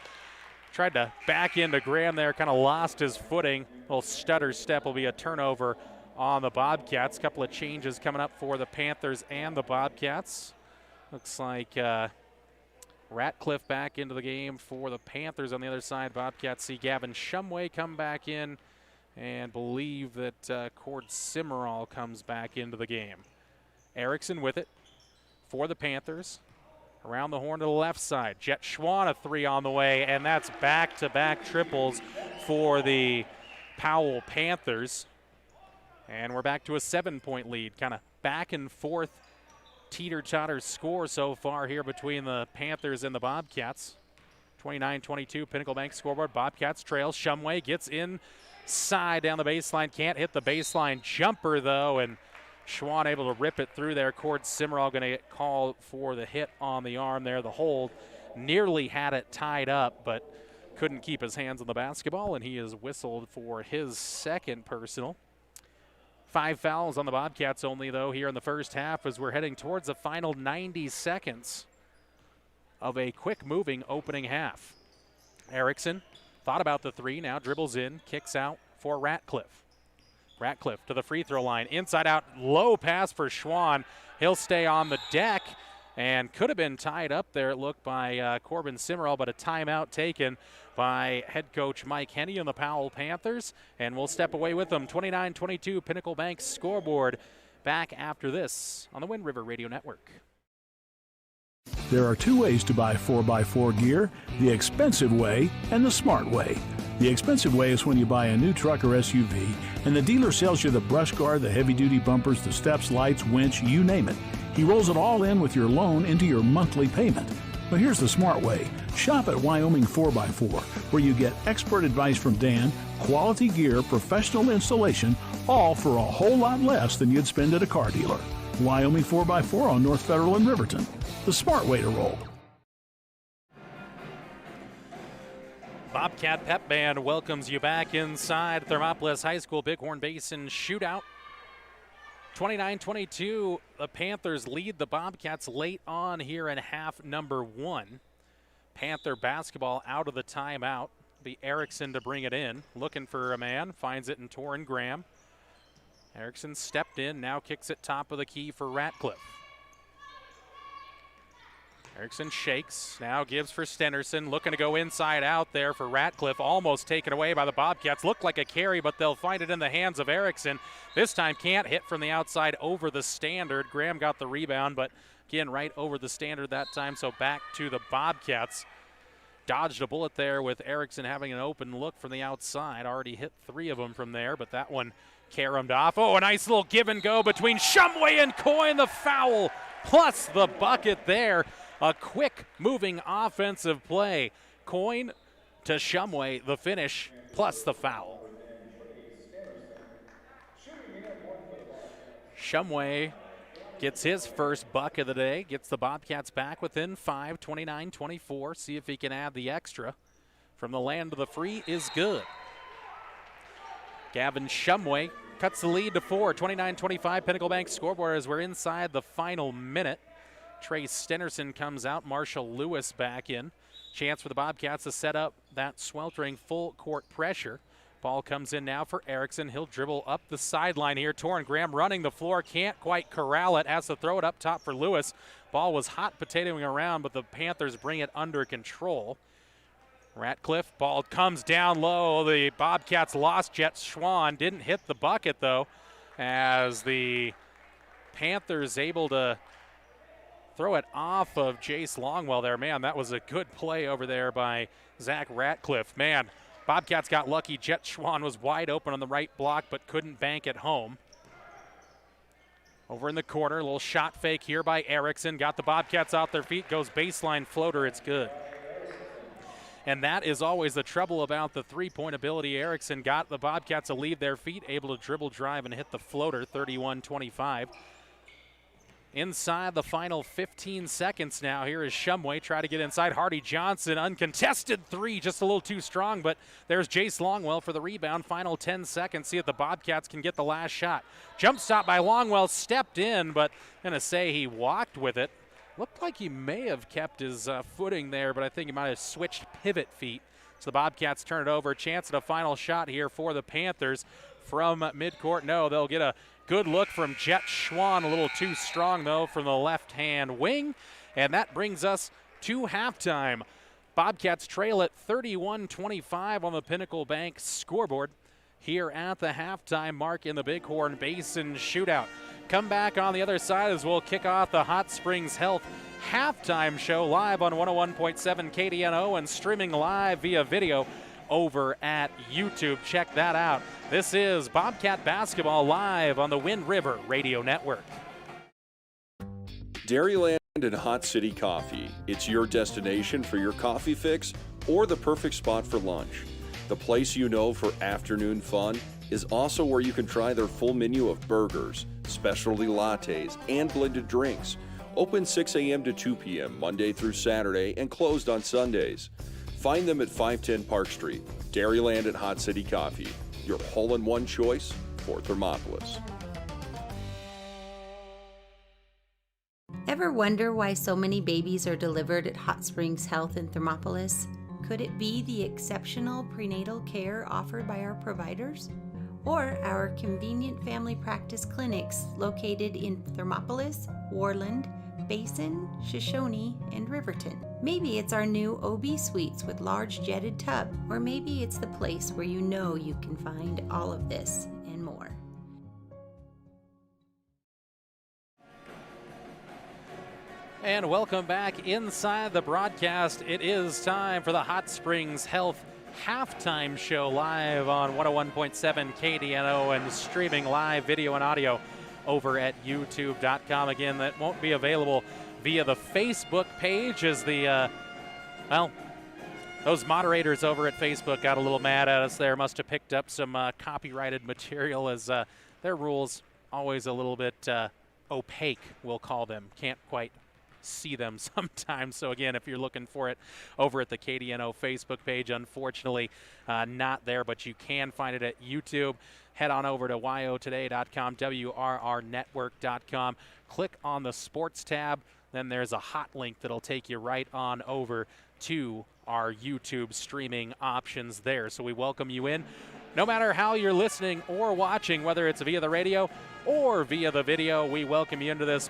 Tried to back into Graham there, kind of lost his footing. Little stutter step will be a turnover on the Bobcats. Couple of changes coming up for the Panthers and the Bobcats. Looks like Ratcliffe back into the game for the Panthers. On the other side, Bobcats see Gavin Shumway come back in, and believe that Cord Simmerall comes back into the game. Erickson with it for the Panthers. Around the horn to the left side. Jet Schwann a 3 on the way, and that's back-to-back triples for the Powell Panthers. And we're back to a 7-point lead. Kind of back and forth teeter-totter score so far here between the Panthers and the Bobcats. 29-22 Pinnacle Bank scoreboard. Bobcats trail. Shumway gets inside down the baseline. Can't hit the baseline jumper, though, and Schwann able to rip it through there. Cord Simmerall going to get called for the hit on the arm there. The hold nearly had it tied up, but couldn't keep his hands on the basketball, and he is whistled for his second personal. 5 fouls on the Bobcats only, though, here in the first half as we're heading towards the final 90 seconds of a quick-moving opening half. Erickson thought about the 3, now dribbles in, kicks out for Ratcliffe. Ratcliffe to the free throw line. Inside out, low pass for Schwann. He'll stay on the deck and could have been tied up there, it looked, by Corbin Simmerall, but a timeout taken by head coach Mike Henney and the Powell Panthers. And we'll step away with them. 29-22 Pinnacle Bank scoreboard. Back after this on the Wind River Radio Network. There are 2 ways to buy 4x4 gear, the expensive way and the smart way. The expensive way is when you buy a new truck or SUV and the dealer sells you the brush guard, the heavy-duty bumpers, the steps, lights, winch, you name it. He rolls it all in with your loan into your monthly payment. But here's the smart way. Shop at Wyoming 4x4, where you get expert advice from Dan, quality gear, professional installation, all for a whole lot less than you'd spend at a car dealer. Wyoming 4x4 on North Federal in Riverton. The smart way to roll. Bobcat Pep Band welcomes you back inside Thermopolis High School Bighorn Basin shootout. 29-22, the Panthers lead the Bobcats late on here in half number 1. Panther basketball out of the timeout. Be Erickson to bring it in. Looking for a man, finds it in Torrin Graham. Erickson stepped in, now kicks it top of the key for Ratcliffe. Erickson shakes, now gives for Stenerson, looking to go inside out there for Ratcliffe, almost taken away by the Bobcats. Looked like a carry, but they'll find it in the hands of Erickson. This time can't hit from the outside over the standard. Graham got the rebound, but again, right over the standard that time, so back to the Bobcats. Dodged a bullet there with Erickson having an open look from the outside. Already hit 3 of them from there, but that one caromed off. Oh, a nice little give and go between Shumway and Coyne. The foul plus the bucket there. A quick moving offensive play. Coyne to Shumway, the finish plus the foul. Shumway gets his first buck of the day, gets the Bobcats back within 5, 29-24. See if he can add the extra. From the land of the free is good. Gavin Shumway cuts the lead to 4, 29-25. Pinnacle Bank scoreboard as we're inside the final minute. Trey Stenerson comes out, Marshall Lewis back in. Chance for the Bobcats to set up that sweltering full court pressure. Ball comes in now for Erickson. He'll dribble up the sideline here. Torrin Graham running the floor, can't quite corral it, has to throw it up top for Lewis. Ball was hot potatoing around, but the Panthers bring it under control. Ratcliffe, ball comes down low. The Bobcats lost Jet Schwan. Didn't hit the bucket though, as the Panthers able to throw it off of Jace Longwell there. Man, that was a good play over there by Zach Ratcliffe. Man, Bobcats got lucky. Jet Schwan was wide open on the right block, but couldn't bank it home. Over in the corner, a little shot fake here by Erickson. Got the Bobcats off their feet, goes baseline floater, it's good. And that is always the trouble about the three-point ability. Erickson got the Bobcats to leave their feet, able to dribble, drive, and hit the floater, 31-25. Inside the final 15 seconds now, here is Shumway, try to get inside. Hardy Johnson, uncontested 3, just a little too strong, but there's Jace Longwell for the rebound. Final 10 seconds, see if the Bobcats can get the last shot. Jump stop by Longwell, stepped in, but I'm gonna say he walked with it. Looked like he may have kept his footing there, but I think he might have switched pivot feet. So the Bobcats turn it over. Chance at a final shot here for the Panthers from midcourt. No, they'll get a good look from Jet Schwan, a little too strong though from the left-hand wing. And that brings us to halftime. Bobcats trail at 31-25 on the Pinnacle Bank scoreboard here at the halftime mark in the Bighorn Basin shootout. Come back on the other side as we'll kick off the Hot Springs Health halftime show live on 101.7 KDNO and streaming live via video over at YouTube. Check that out. This is Bobcat Basketball live on the Wind River Radio Network. Dairyland and Hot City Coffee. It's your destination for your coffee fix or the perfect spot for lunch. The place you know for afternoon fun is also where you can try their full menu of burgers, specialty lattes, and blended drinks. Open 6 a.m. to 2 p.m. Monday through Saturday and closed on Sundays. Find them at 510 Park Street. Dairyland and Hot City Coffee, your hole-in-one choice for Thermopolis. Ever wonder why so many babies are delivered at Hot Springs Health in Thermopolis? Could it be the exceptional prenatal care offered by our providers? Or our convenient family practice clinics located in Thermopolis, Worland, Basin, Shoshone, and Riverton. Maybe it's our new OB suites with large jetted tub, or maybe it's the place where you know you can find all of this and more. And welcome back inside the broadcast. It is time for the Hot Springs Health halftime show live on 101.7 KDNO and streaming live video and audio over at youtube.com. Again, that won't be available via the Facebook page as the, those moderators over at Facebook got a little mad at us there. Must have picked up some copyrighted material as their rules always a little bit opaque, we'll call them. Can't quite see them sometimes. So again, if you're looking for it over at the KDNO Facebook page, unfortunately not there, but you can find it at YouTube. Head on over to yotoday.com, WRRnetwork.com. Click on the sports tab. Then there's a hot link that'll take you right on over to our YouTube streaming options there. So we welcome you in. No matter how you're listening or watching, whether it's via the radio or via the video, we welcome you into this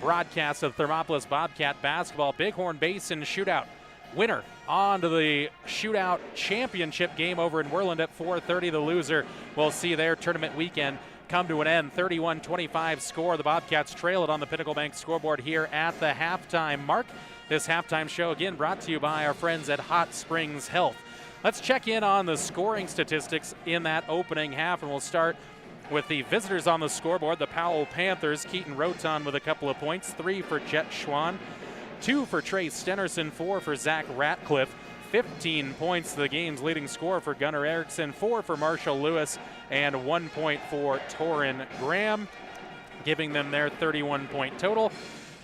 broadcast of Thermopolis Bobcat basketball Bighorn Basin shootout. Winner on to the shootout championship game over in Worland at 4:30. The loser will see their tournament weekend come to an end. 31-25 score. The Bobcats trail it on the Pinnacle Bank scoreboard here at the halftime mark. This halftime show again brought to you by our friends at Hot Springs Health. Let's check in on the scoring statistics in that opening half, and we'll start with the visitors on the scoreboard. The Powell Panthers, Keaton Roton with a couple of points, 3 for Jet Schwann, 2 for Trey Stenerson, 4 for Zach Ratcliffe, 15 points, the game's leading scorer for Gunnar Erickson, 4 for Marshall Lewis, and 1 point for Torin Graham, giving them their 31-point total.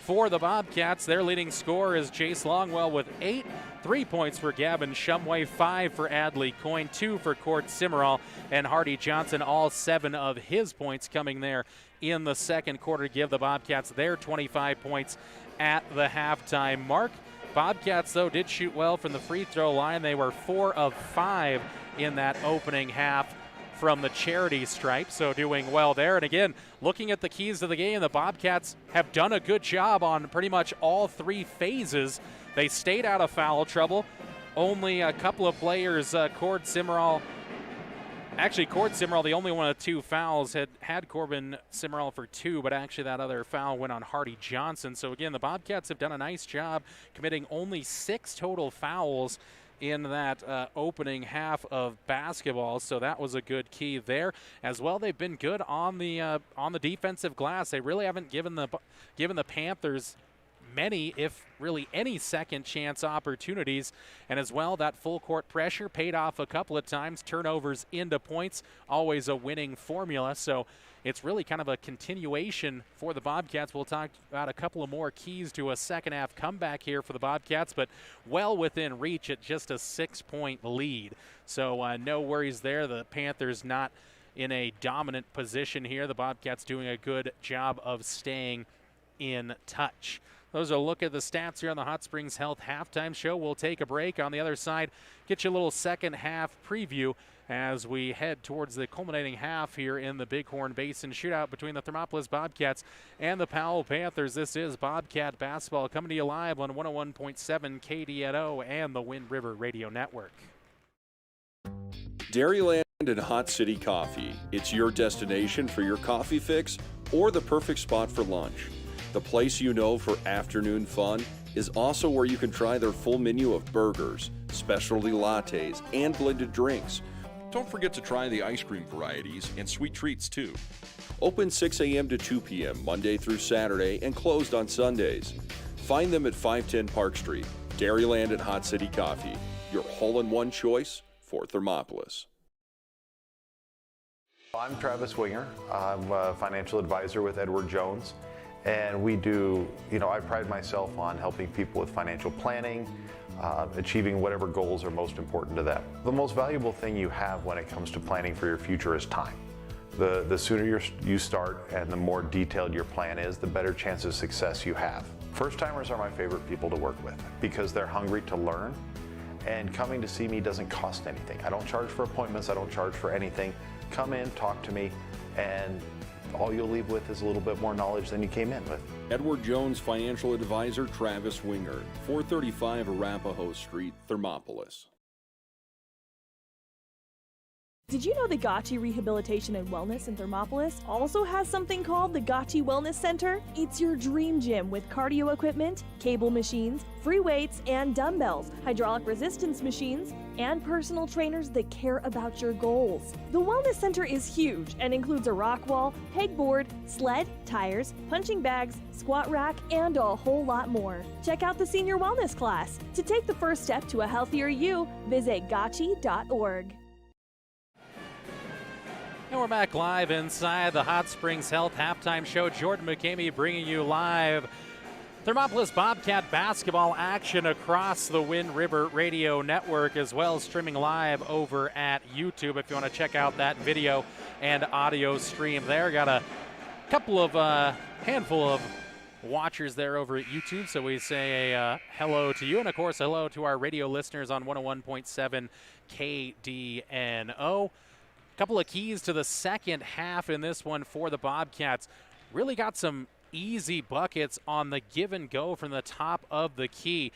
For the Bobcats, their leading scorer is Jace Longwell with 8. 3 points for Gavin Shumway, 5 for Adley Coyne, 2 for Court Simmerall, and Hardy Johnson, all 7 of his points coming there in the second quarter to give the Bobcats their 25 points at the halftime mark. Bobcats, though, did shoot well from the free throw line. They were 4 of 5 in that opening half from the charity stripe, so doing well there. And again, looking at the keys to the game, the Bobcats have done a good job on pretty much all 3 phases. They stayed out of foul trouble. Only a couple of players, Cord Simmerall, the only one of 2 fouls, had Corbin Simmerall for 2, but actually that other foul went on Hardy Johnson. So again, the Bobcats have done a nice job committing only 6 total fouls in that opening half of basketball, so that was a good key there as well. They've been good on the defensive glass. They really haven't given the Panthers many, if really any, second chance opportunities, and as well that full court pressure paid off a couple of times. Turnovers into points, always a winning formula. So it's really kind of a continuation for the Bobcats. We'll talk about a couple of more keys to a second half comeback here for the Bobcats, but well within reach at just a 6-point lead. So no worries there. The Panthers not in a dominant position here. The Bobcats doing a good job of staying in touch. Those are a look at the stats here on the Hot Springs Health halftime show. We'll take a break. On the other side, get you a little second half preview as we head towards the culminating half here in the Bighorn Basin shootout between the Thermopolis Bobcats and the Powell Panthers. This is Bobcat basketball coming to you live on 101.7 KDNO and the Wind River Radio Network. Dairyland and Hot City Coffee. It's your destination for your coffee fix or the perfect spot for lunch. The place you know for afternoon fun is also where you can try their full menu of burgers, specialty lattes, and blended drinks. Don't forget to try the ice cream varieties and sweet treats too. Open 6 a.m. to 2 p.m. Monday through Saturday and closed on Sundays. Find them at 510 Park Street. Dairyland and Hot City Coffee, your hole-in-one choice for Thermopolis. I'm Travis Winger. I'm a financial advisor with Edward Jones. And we do, I pride myself on helping people with financial planning, achieving whatever goals are most important to them. The most valuable thing you have when it comes to planning for your future is time. The sooner you start and the more detailed your plan is, the better chance of success you have. First-timers are my favorite people to work with because they're hungry to learn, and coming to see me doesn't cost anything. I don't charge for appointments, I don't charge for anything. Come in, talk to me, and all you'll leave with is a little bit more knowledge than you came in with. Edward Jones Financial Advisor Travis Winger, 435 Arapahoe Street, Thermopolis. Did you know the Gotchi Rehabilitation and Wellness in Thermopolis also has something called the Gotchi Wellness Center? It's your dream gym with cardio equipment, cable machines, free weights and dumbbells, hydraulic resistance machines, and personal trainers that care about your goals. The Wellness Center is huge and includes a rock wall, pegboard, sled, tires, punching bags, squat rack, and a whole lot more. Check out the Senior Wellness class. To take the first step to a healthier you, visit gotchi.org. And we're back live inside the Hot Springs Health Halftime Show. Jordan McCamey bringing you live Thermopolis Bobcat basketball action across the Wind River Radio Network, as well as streaming live over at YouTube if you want to check out that video and audio stream there. Got a couple of handful of watchers there over at YouTube, so we say a hello to you, and of course hello to our radio listeners on 101.7 KDNO. Couple of keys to the second half in this one for the Bobcats. Really got some easy buckets on the give and go from the top of the key.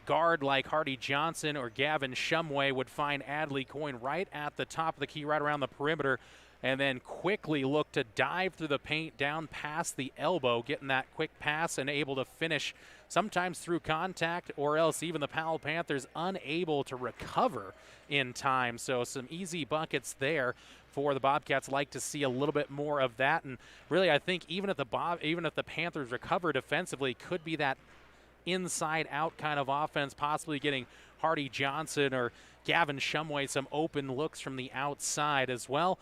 Guard like Hardy Johnson or Gavin Shumway would find Adley Coyne right at the top of the key, right around the perimeter, and then quickly look to dive through the paint down past the elbow, getting that quick pass and able to finish sometimes through contact, or else even the Powell Panthers unable to recover in time. So some easy buckets there for the Bobcats. Like to see a little bit more of that, and really I think even if the Panthers recover defensively, could be that inside out kind of offense, possibly getting Hardy Johnson or Gavin Shumway some open looks from the outside as well.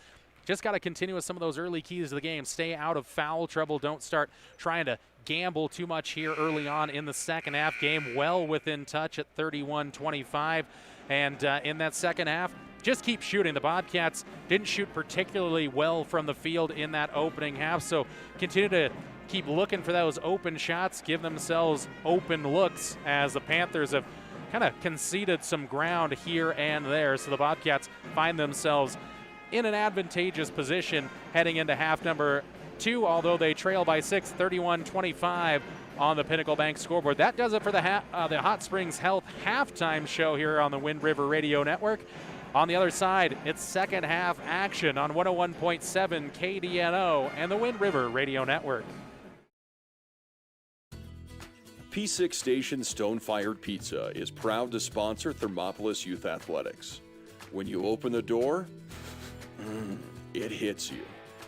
Just got to continue with some of those early keys to the game. Stay out of foul trouble. Don't start trying to gamble too much here early on in the second half. Game well within touch at 31-25. And in that second half, just keep shooting. The Bobcats didn't shoot particularly well from the field in that opening half, so continue to keep looking for those open shots, give themselves open looks, as the Panthers have kind of conceded some ground here and there. So the Bobcats find themselves in an advantageous position heading into half number 2, although they trail by 6, 31-25 on the Pinnacle Bank scoreboard. That does it for the Hot Springs Health halftime show here on the Wind River Radio Network. On the other side, it's second half action on 101.7 KDNO and the Wind River Radio Network. P6 Station Stone-Fired Pizza is proud to sponsor Thermopolis Youth Athletics. When you open the door, it hits you.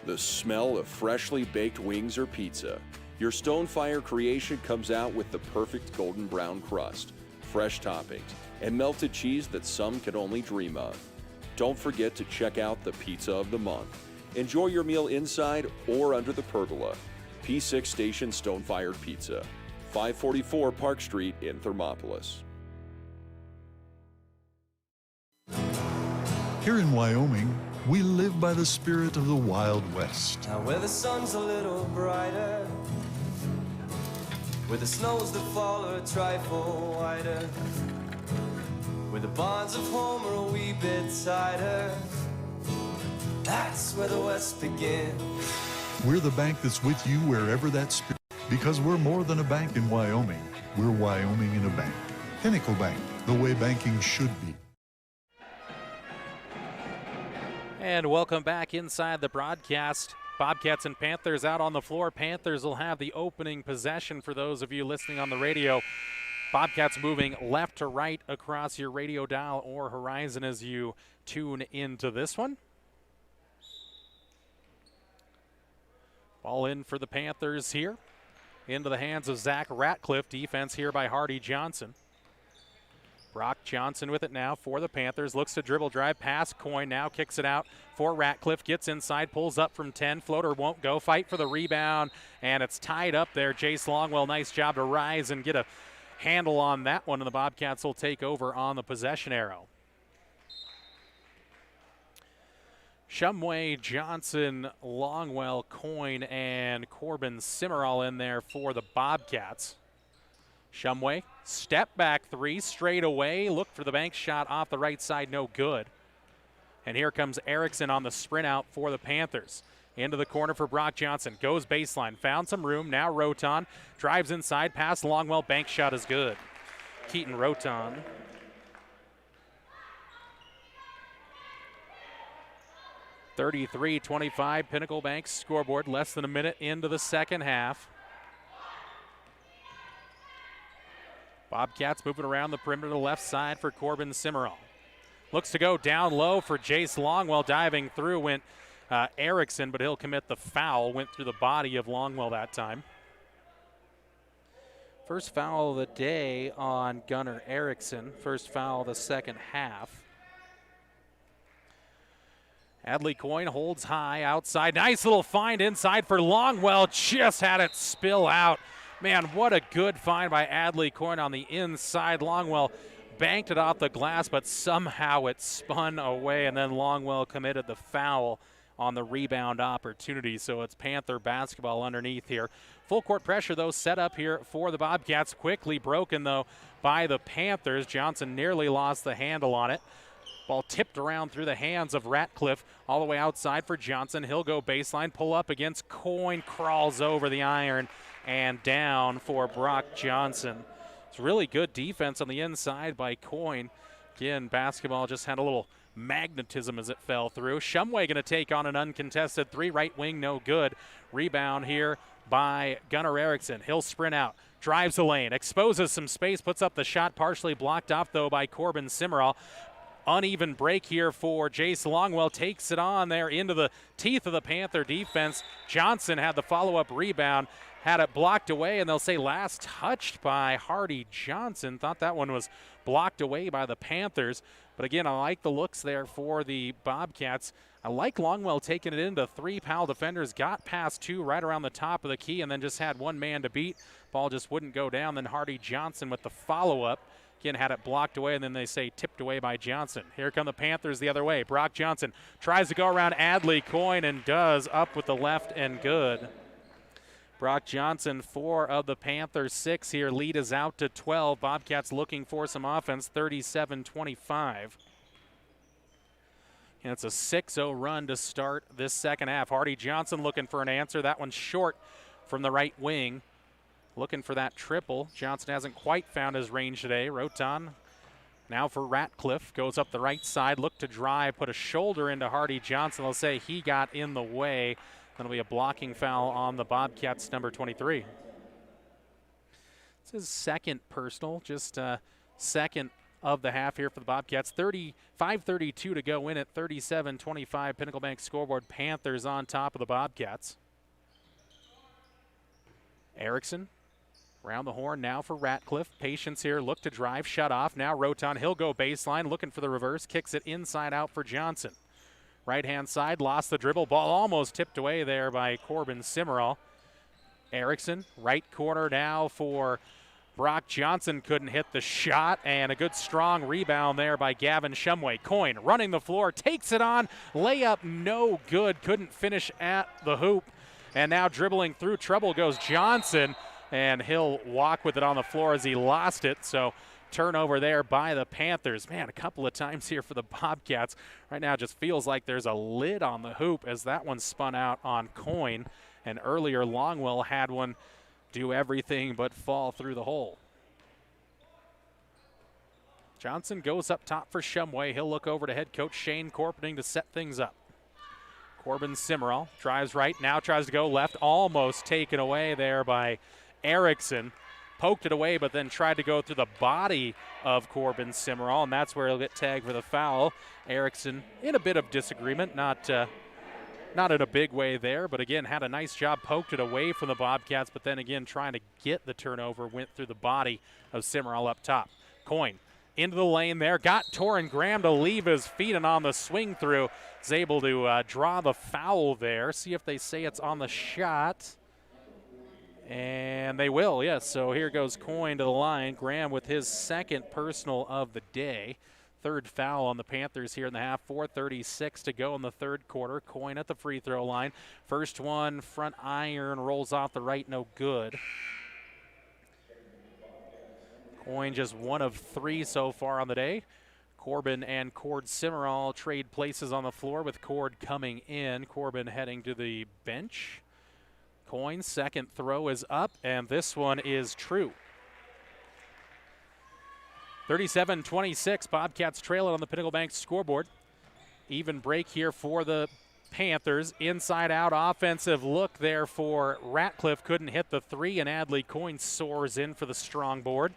The smell of freshly baked wings or pizza. Your Stone-Fire creation comes out with the perfect golden brown crust, fresh toppings, and melted cheese that some can only dream of. Don't forget to check out the Pizza of the Month. Enjoy your meal inside or under the pergola. P6 Station Stone-Fired Pizza, 544 Park Street in Thermopolis. Here in Wyoming, we live by the spirit of the Wild West. Now where the sun's a little brighter, where the snows that fall are a trifle wider, where the bonds of home are a wee bit tighter, that's where the West begins. We're the bank that's with you wherever that spirit, because we're more than a bank in Wyoming. We're Wyoming in a bank. Pinnacle Bank, the way banking should be. And welcome back inside the broadcast. Bobcats and Panthers out on the floor. Panthers will have the opening possession for those of you listening on the radio. Bobcats moving left to right across your radio dial or horizon as you tune into this one. Ball in for the Panthers here. Into the hands of Zach Ratcliffe. Defense here by Hardy Johnson. Brock Johnson with it now for the Panthers. Looks to dribble drive past Coyne. Now kicks it out for Ratcliffe. Gets inside, pulls up from 10. Floater won't go. Fight for the rebound, and it's tied up there. Jace Longwell, nice job to rise and get a handle on that one, and the Bobcats will take over on the possession arrow. Shumway, Johnson, Longwell, Coyne, and Corbin Simmerall in there for the Bobcats. Shumway, step back three, straight away. Look for the bank shot off the right side, no good. And here comes Erickson on the sprint out for the Panthers. Into the corner for Brock Johnson. Goes baseline, found some room. Now Roton drives inside, pass Longwell, bank shot is good. Keaton Roton. 33-25 Pinnacle Bank scoreboard, less than a minute into the second half. Bobcats moving around the perimeter to the left side for Corbin Simmerall. Looks to go down low for Jace Longwell. Diving through went Erickson, but he'll commit the foul. Went through the body of Longwell that time. First foul of the day on Gunnar Erickson. First foul of the second half. Adley Coyne holds high outside. Nice little find inside for Longwell. Just had it spill out. Man, what a good find by Adley Coyne on the inside. Longwell banked it off the glass, but somehow it spun away, and then Longwell committed the foul on the rebound opportunity. So it's Panther basketball underneath here. Full court pressure, though, set up here for the Bobcats. Quickly broken, though, by the Panthers. Johnson nearly lost the handle on it. Ball tipped around through the hands of Ratcliffe all the way outside for Johnson. He'll go baseline, pull up against Coyne, crawls over the iron and down for Brock Johnson. It's really good defense on the inside by Coyne. Again, basketball just had a little magnetism as it fell through. Shumway going to take on an uncontested three. Right wing, no good. Rebound here by Gunnar Erickson. He'll sprint out, drives the lane, exposes some space, puts up the shot, partially blocked off, though, by Corbin Simmerall. Uneven break here for Jace Longwell. Takes it on there into the teeth of the Panther defense. Johnson had the follow-up rebound, had it blocked away, and they'll say last touched by Hardy Johnson. Thought that one was blocked away by the Panthers. But again, I like the looks there for the Bobcats. I like Longwell taking it into three. Powell defenders got past two right around the top of the key and then just had one man to beat. Ball just wouldn't go down. Then Hardy Johnson with the follow-up. Again, had it blocked away, and then they say tipped away by Johnson. Here come the Panthers the other way. Brock Johnson tries to go around Adley Coyne and does, up with the left and good. Brock Johnson, 4 of the Panthers 6 here. Lead is out to 12. Bobcats looking for some offense, 37-25. And it's a 6-0 run to start this second half. Hardy Johnson looking for an answer. That one's short from the right wing. Looking for that triple. Johnson hasn't quite found his range today. Rotan now for Ratcliffe. Goes up the right side. Look to drive. Put a shoulder into Hardy Johnson. They'll say he got in the way. That'll be a blocking foul on the Bobcats, number 23. It's his second personal. Just second of the half here for the Bobcats. 5:32 to go in at 37-25. Pinnacle Bank scoreboard. Panthers on top of the Bobcats. Erickson around the horn now for Ratcliffe. Patience here, look to drive, shut off. Now Rotan, he'll go baseline, looking for the reverse, kicks it inside out for Johnson. Right-hand side, lost the dribble. Ball almost tipped away there by Corbin Simmerall. Erickson, right corner now for Brock Johnson. Couldn't hit the shot, and a good strong rebound there by Gavin Shumway. Coyne running the floor, takes it on. Layup no good, couldn't finish at the hoop. And now dribbling through trouble goes Johnson, and he'll walk with it on the floor as he lost it. So turnover there by the Panthers. Man, a couple of times here for the Bobcats. Right now it just feels like there's a lid on the hoop as that one spun out on Coyne. And earlier Longwell had one do everything but fall through the hole. Johnson goes up top for Shumway. He'll look over to head coach Shane Corpening to set things up. Corbin Simmerall drives right, now tries to go left, almost taken away there by Erickson. Poked it away, but then tried to go through the body of Corbin Simmerall, and that's where he'll get tagged for the foul. Erickson in a bit of disagreement, not in a big way there, but again, had a nice job, poked it away from the Bobcats, but then again, trying to get the turnover, went through the body of Simmerall up top. Coyne into the lane there, got Torrin Graham to leave his feet, and on the swing through, is able to draw the foul there. See if they say it's on the shot. And they will, yes. So here goes Coyne to the line. Graham with his second personal of the day. Third foul on the Panthers here in the half. 4:36 to go in the third quarter. Coyne at the free throw line. First one, front iron, rolls off the right, no good. Coyne just 1 of 3 so far on the day. Corbin and Cord Simmerall trade places on the floor with Cord coming in. Corbin heading to the bench. Coyne's second throw is up, and this one is true. 37-26, Bobcats trailing on the Pinnacle Bank scoreboard. Even break here for the Panthers. Inside-out offensive look there for Ratcliffe. Couldn't hit the three, and Adley Coyne soars in for the strong board.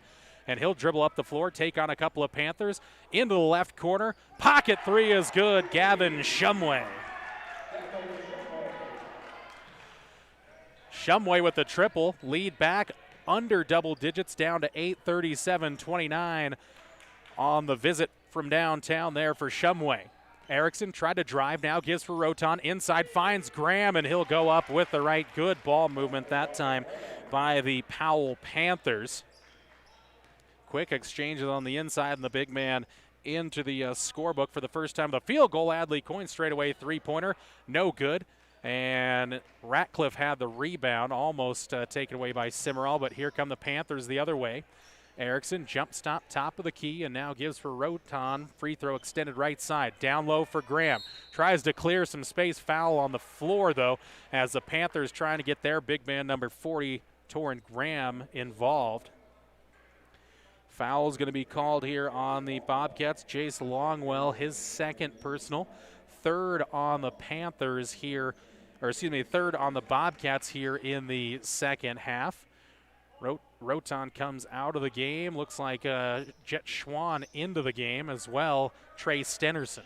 And he'll dribble up the floor, take on a couple of Panthers. Into the left corner. Pocket three is good. Gavin Shumway. Shumway with the triple. Lead back under double digits, down to 8:37-29 on the visit from downtown there for Shumway. Erickson tried to drive now, gives for Roton. Inside finds Graham, and he'll go up with the right. Good ball movement that time by the Powell Panthers. Quick exchanges on the inside, and the big man into the scorebook for the first time. The field goal, Adley Coyne straight away three-pointer, no good. And Ratcliffe had the rebound, almost taken away by Simmerall, but here come the Panthers the other way. Erickson jump stop, top of the key, and now gives for Roton. Free throw extended right side. Down low for Graham. Tries to clear some space. Foul on the floor, though, as the Panthers trying to get their big man, number 40, Torrin Graham, involved. Foul is going to be called here on the Bobcats. Jace Longwell, his second personal. Third on the Panthers here, or excuse me, third on the Bobcats here in the second half. Roton comes out of the game. Looks like Jet Schwann into the game as well. Trey Stenerson.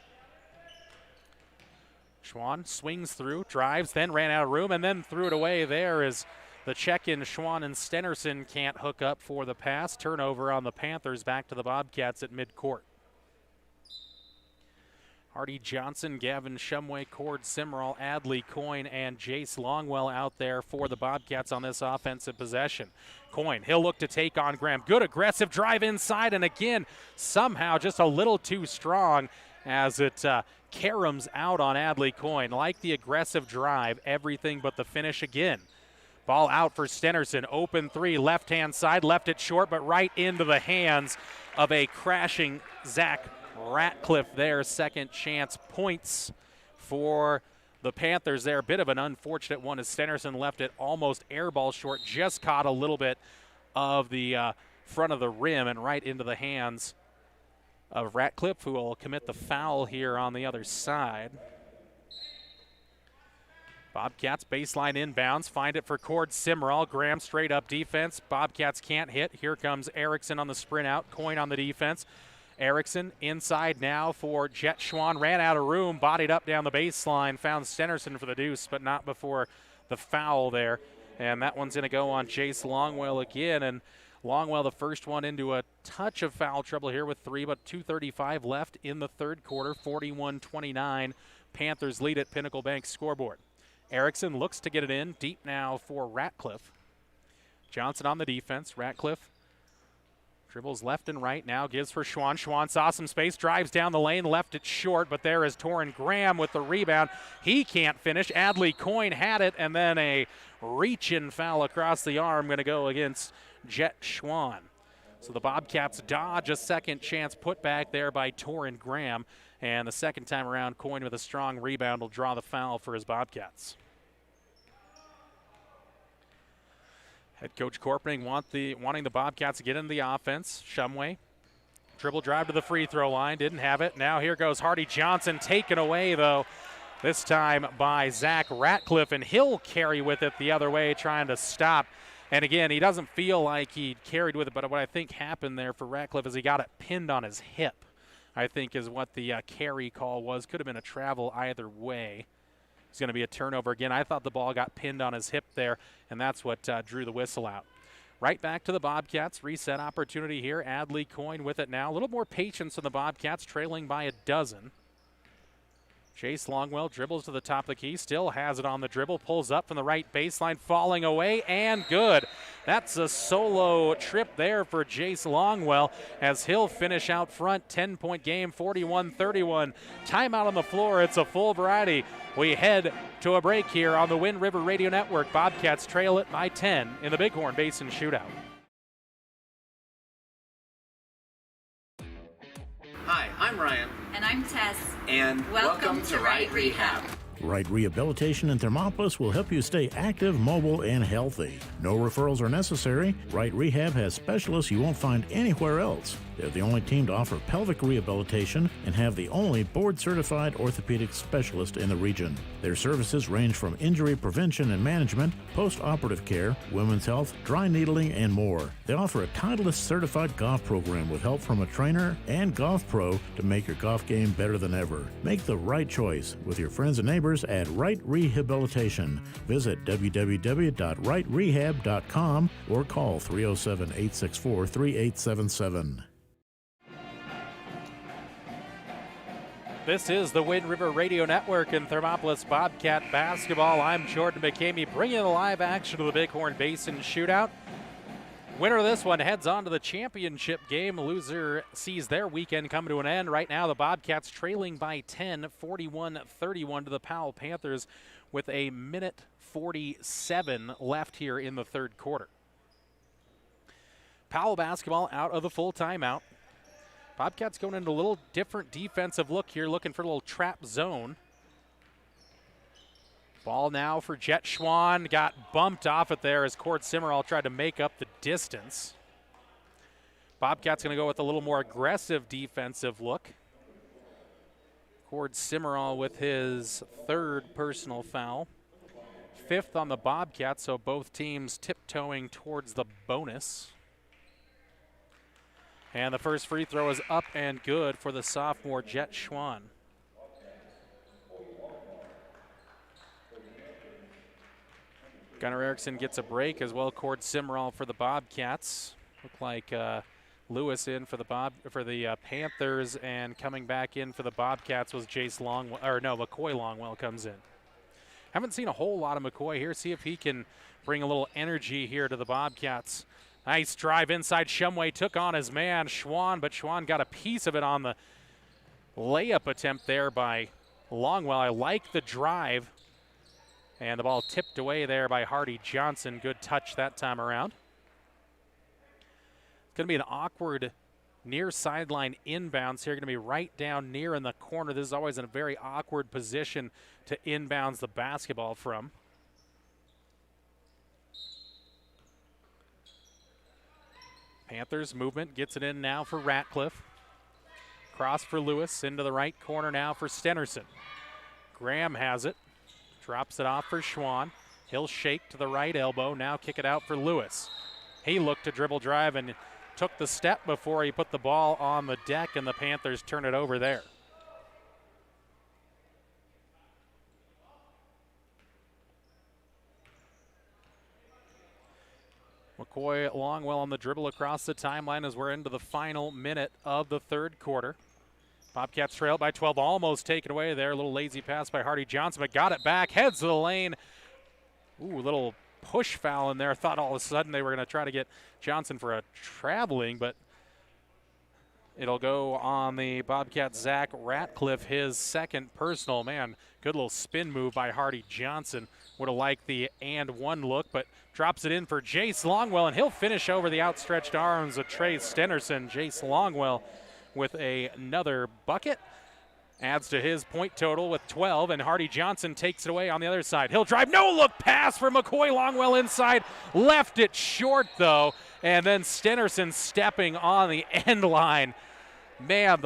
Schwann swings through, drives, then ran out of room, and then threw it away. There is the check-in. Schwann and Stenerson can't hook up for the pass. Turnover on the Panthers, back to the Bobcats at midcourt. Hardy Johnson, Gavin Shumway, Cord Simmerall, Adley Coyne, and Jace Longwell out there for the Bobcats on this offensive possession. Coyne, he'll look to take on Graham. Good aggressive drive inside, and again, somehow just a little too strong as it caroms out on Adley Coyne. Like the aggressive drive, everything but the finish again. Ball out for Stenerson. Open three, left-hand side, left it short, but right into the hands of a crashing Zach Ratcliffe there. Second chance points for the Panthers there. A bit of an unfortunate one as Stenerson left it almost airball short, just caught a little bit of the front of the rim and right into the hands of Ratcliffe, who will commit the foul here on the other side. Bobcats baseline inbounds, find it for Cord Simmerall. Graham straight up defense. Bobcats can't hit. Here comes Erickson on the sprint out. Coyne on the defense. Erickson inside now for Jet Schwann. Ran out of room, bodied up down the baseline. Found Stenerson for the deuce, but not before the foul there. And that one's going to go on Jace Longwell again. And Longwell, the first one into a touch of foul trouble here with three, but 2:35 left in the third quarter. 41-29. Panthers lead at Pinnacle Bank scoreboard. Erickson looks to get it in. Deep now for Ratcliffe. Johnson on the defense. Ratcliffe dribbles left and right now, gives for Schwann. Schwann saw some space, drives down the lane, left it short, but there is Torrin Graham with the rebound. He can't finish. Adley Coyne had it, and then a reach-in foul across the arm going to go against Jet Schwann. So the Bobcats dodge a second chance put back there by Torrin Graham, and the second time around, Coyne with a strong rebound will draw the foul for his Bobcats. Head coach Corpening wanting the Bobcats to get into the offense. Shumway, dribble drive to the free throw line, didn't have it. Now here goes Hardy Johnson, taken away though, this time by Zach Ratcliffe, and he'll carry with it the other way, trying to stop. And again, he doesn't feel like he carried with it, but what I think happened there for Ratcliffe is he got it pinned on his hip, I think is what the carry call was. Could have been a travel either way. It's going to be a turnover again. I thought the ball got pinned on his hip there, and that's what drew the whistle out. Right back to the Bobcats. Reset opportunity here. Adley Coyne with it now. A little more patience on the Bobcats, trailing by a dozen. Jace Longwell dribbles to the top of the key, still has it on the dribble, pulls up from the right baseline, falling away, and good. That's a solo trip there for Jace Longwell as he'll finish out front. 10-point game, 41-31. Timeout on the floor. It's a full variety. We head to a break here on the Wind River Radio Network. Bobcats trail it by 10 in the Bighorn Basin Shootout. Hi, I'm Ryan. And I'm Tess. And welcome to Right Rehab. Right Rehabilitation in Thermopolis will help you stay active, mobile, and healthy. No referrals are necessary. Right Rehab has specialists you won't find anywhere else. They're the only team to offer pelvic rehabilitation and have the only board-certified orthopedic specialist in the region. Their services range from injury prevention and management, post-operative care, women's health, dry needling, and more. They offer a Titleist-certified golf program with help from a trainer and golf pro to make your golf game better than ever. Make the right choice with your friends and neighbors at Right Rehabilitation. Visit www.rightrehab.com or call 307-864-3877. This is the Wind River Radio Network and Thermopolis Bobcat basketball. I'm Jordan McCamey, bringing the live action to the Bighorn Basin Shootout. Winner of this one heads on to the championship game. Loser sees their weekend come to an end. Right now, the Bobcats trailing by 10, 41-31 to the Powell Panthers with a minute 47 left here in the third quarter. Powell basketball out of the full timeout. Bobcats going into a little different defensive look here, looking for a little trap zone. Ball now for Jet Schwan. Got bumped off it there as Cord Simmerall tried to make up the distance. Bobcats going to go with a little more aggressive defensive look. Cord Simmerall with his third personal foul. Fifth on the Bobcats, so both teams tiptoeing towards the bonus. And the first free throw is up and good for the sophomore Jet Schwan. Gunnar Erickson gets a break as well. Cord Simmerall for the Bobcats. Look like Lewis in for the Panthers, and coming back in for the Bobcats was McCoy Longwell comes in. Haven't seen a whole lot of McCoy here. See if he can bring a little energy here to the Bobcats. Nice drive inside. Shumway took on his man, Schwan, but Schwan got a piece of it on the layup attempt there by Longwell. I like the drive. And the ball tipped away there by Hardy Johnson. Good touch that time around. It's going to be an awkward near sideline inbounds here. Going to be right down near in the corner. This is always in a very awkward position to inbounds the basketball from. Panthers movement gets it in now for Ratcliffe. Cross for Lewis, into the right corner now for Stenerson. Graham has it, drops it off for Schwan. He'll shake to the right elbow, now kick it out for Lewis. He looked to dribble drive and took the step before he put the ball on the deck, and the Panthers turn it over there. McCoy Longwell on the dribble across the timeline as we're into the final minute of the third quarter. Bobcats trailed by 12, almost taken away there. A little lazy pass by Hardy Johnson, but got it back, heads to the lane. Ooh, little push foul in there. Thought all of a sudden they were going to try to get Johnson for a traveling, but it'll go on the Bobcats. Zach Ratcliffe, his second personal. Man, good little spin move by Hardy Johnson. Would have liked the and one look, but drops it in for Jace Longwell, and he'll finish over the outstretched arms of Trey Stenerson. Jace Longwell with another bucket. Adds to his point total with 12, and Hardy Johnson takes it away on the other side. He'll drive, no look pass for McCoy Longwell inside. Left it short though, and then Stenerson stepping on the end line. Man,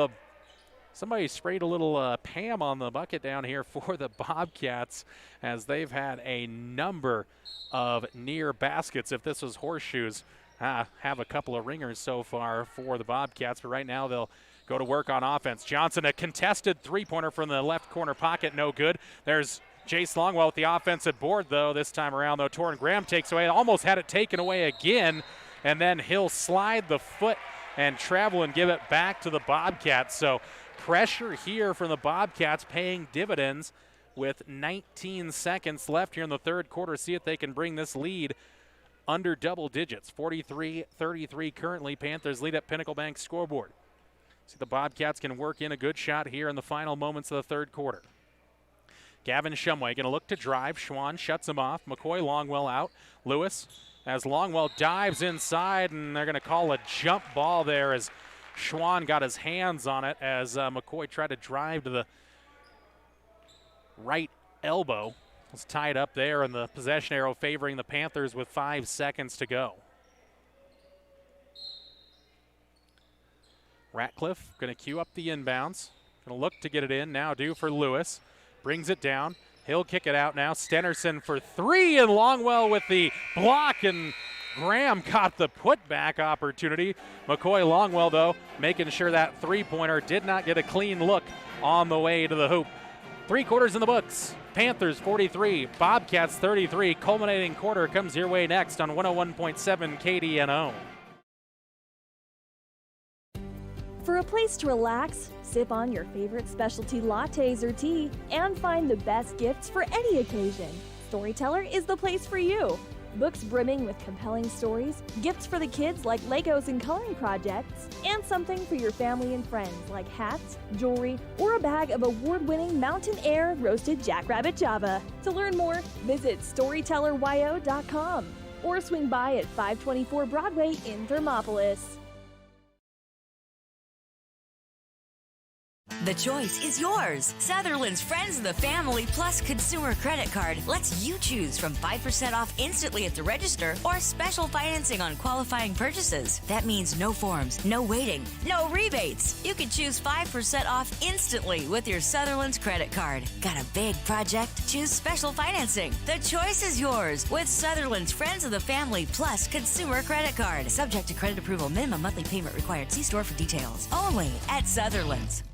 somebody sprayed a little Pam on the bucket down here for the Bobcats, as they've had a number of near baskets. If this was horseshoes, have a couple of ringers so far for the Bobcats, but right now they'll go to work on offense. Johnson, a contested three-pointer from the left corner pocket, no good. There's Jace Longwell with the offensive board, though. This time around, though, Torrin Graham takes away. Almost had it taken away again, and then he'll slide the foot and travel and give it back to the Bobcats. So pressure here from the Bobcats paying dividends with 19 seconds left here in the third quarter. See if they can bring this lead under double digits. 43-33 currently. Panthers lead at Pinnacle Bank scoreboard. See, the Bobcats can work in a good shot here in the final moments of the third quarter. Gavin Shumway going to look to drive. Schwan shuts him off. McCoy Longwell out. Lewis, as Longwell dives inside, and they're going to call a jump ball there as Schwan got his hands on it as McCoy tried to drive to the right elbow. Was tied up there, and the possession arrow favoring the Panthers with 5 seconds to go. Ratcliffe going to queue up the inbounds. Going to look to get it in. Now due for Lewis. Brings it down. He'll kick it out now. Stennerson for three, and Longwell with the block, and Graham caught the putback opportunity. McCoy Longwell, though, making sure that three-pointer did not get a clean look on the way to the hoop. 3 quarters in the books. Panthers 43, Bobcats 33. Culminating quarter comes your way next on 101.7 KDNO. For a place to relax, sip on your favorite specialty lattes or tea, and find the best gifts for any occasion, Storyteller is the place for you. Books brimming with compelling stories, gifts for the kids like Legos and coloring projects, and something for your family and friends like hats, jewelry, or a bag of award-winning Mountain Air roasted Jackrabbit Java. To learn more, visit StorytellerYO.com or swing by at 524 Broadway in Thermopolis. The choice is yours. Sutherland's Friends of the Family Plus Consumer Credit Card lets you choose from 5% off instantly at the register or special financing on qualifying purchases. That means no forms, no waiting, no rebates. You can choose 5% off instantly with your Sutherland's credit card. Got a big project? Choose special financing. The choice is yours with Sutherland's Friends of the Family Plus Consumer Credit Card. Subject to credit approval. Minimum monthly payment required. See store for details. Only at Sutherland's.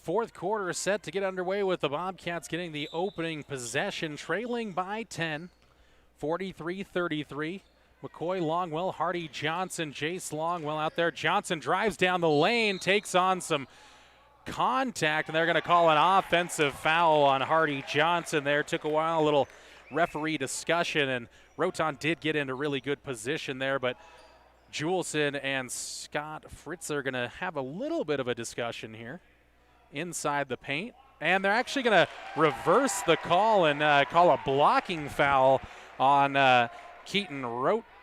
Fourth quarter set to get underway with the Bobcats getting the opening possession, trailing by 10, 43-33. McCoy, Longwell, Hardy, Johnson, Jace Longwell out there. Johnson drives down the lane, takes on some contact, and they're going to call an offensive foul on Hardy Johnson there. Took a while, a little referee discussion, and Roton did get into really good position there, but Juleson and Scott Fritz are going to have a little bit of a discussion here inside the paint, and they're actually going to reverse the call and call a blocking foul on Keaton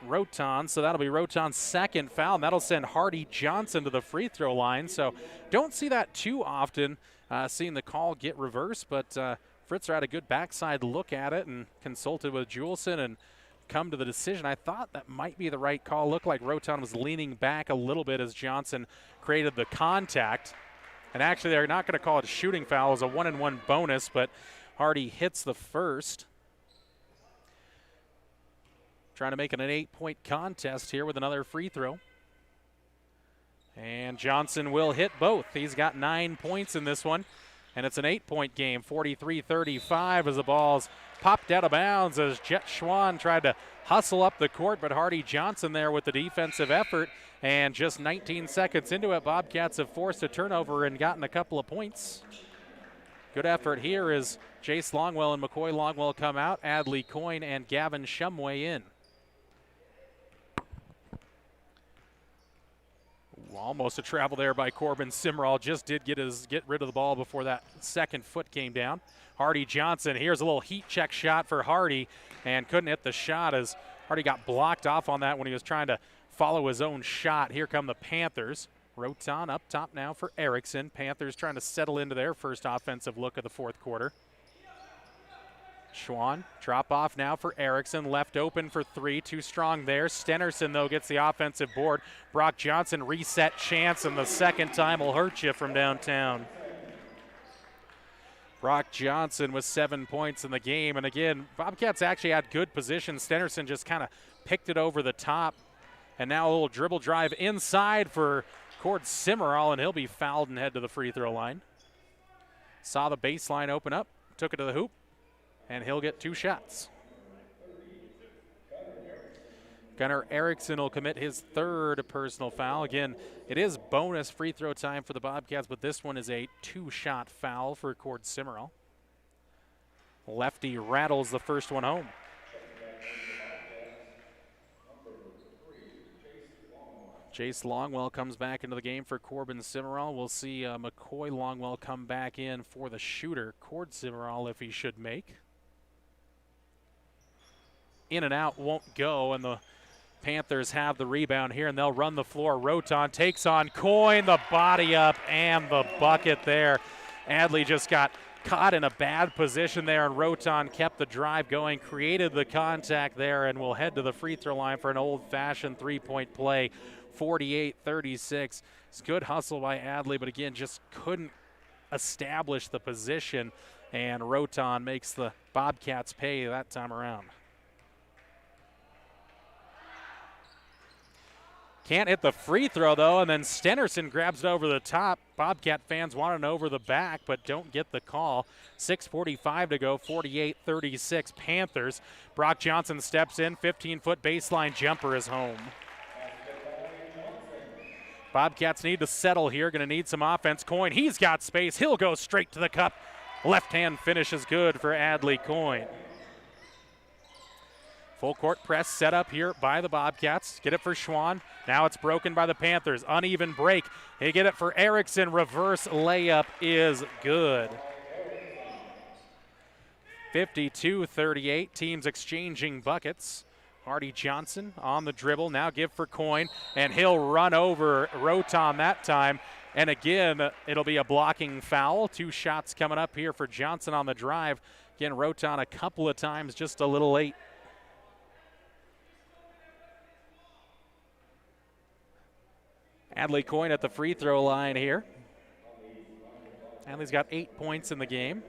Roton. So that'll be Roton's second foul, and that'll send Hardy Johnson to the free throw line. So don't see that too often, seeing the call get reversed, but Fritzer had a good backside look at it and consulted with Juleson and come to the decision. I thought that might be the right call. Looked like Roton was leaning back a little bit as Johnson created the contact. And actually, they're not going to call it a shooting foul. It was a 1-and-1 bonus, but Hardy hits the first. Trying to make it an 8-point contest here with another free throw. And Johnson will hit both. He's got 9 points in this one, and it's an 8-point game, 43-35 as the ball's popped out of bounds as Jet Schwan tried to hustle up the court, but Hardy Johnson there with the defensive effort. And just 19 seconds into it, Bobcats have forced a turnover and gotten a couple of points. Good effort here as Jace Longwell and McCoy Longwell come out, Adley Coyne and Gavin Shumway in. Almost a travel there by Corbin Simmerall. Just did get rid of the ball before that second foot came down. Hardy Johnson, here's a little heat check shot for Hardy, and couldn't hit the shot as Hardy got blocked off on that when he was trying to follow his own shot. Here come the Panthers. Roton up top now for Erickson. Panthers trying to settle into their first offensive look of the fourth quarter. Schwan, drop off now for Erickson. Left open for three. Too strong there. Stennerson, though, gets the offensive board. Brock Johnson reset chance, and the second time will hurt you from downtown. Brock Johnson with 7 points in the game. And again, Bobcats actually had good position. Stennerson just kind of picked it over the top. And now a little dribble drive inside for Cord Simmerall, and he'll be fouled and head to the free throw line. Saw the baseline open up, took it to the hoop, and he'll get 2 shots. Gunnar Erickson will commit his third personal foul. Again, it is bonus free throw time for the Bobcats, but this one is a 2-shot foul for Cord Simmerall. Lefty rattles the first one home. Jace Longwell comes back into the game for Corbin Simmerall. We'll see McCoy Longwell come back in for the shooter, Cord Simmerall, if he should make. In and out won't go, and the Panthers have the rebound here, and they'll run the floor. Roton takes on Coyne, the body up, and the bucket there. Adley just got caught in a bad position there, and Roton kept the drive going, created the contact there, and will head to the free throw line for an old-fashioned three-point play, 48-36. It's good hustle by Adley, but again, just couldn't establish the position, and Roton makes the Bobcats pay that time around. Can't hit the free throw, though, and then Stenerson grabs it over the top. Bobcat fans want an over the back, but don't get the call. 6:45 to go, 48-36 Panthers. Brock Johnson steps in, 15-foot baseline jumper is home. Bobcats need to settle here, going to need some offense. Coyne, he's got space. He'll go straight to the cup. Left-hand finish is good for Adley Coyne. Full court press set up here by the Bobcats. Get it for Schwann. Now it's broken by the Panthers. Uneven break. They get it for Erickson. Reverse layup is good. 52-38. Teams exchanging buckets. Hardy Johnson on the dribble. Now give for Coyne, and he'll run over Roton that time. And again, it'll be a blocking foul. 2 shots coming up here for Johnson on the drive. Again, Roton a couple of times just a little late. Adley Coyne at the free throw line here. Adley's got 8 points in the game.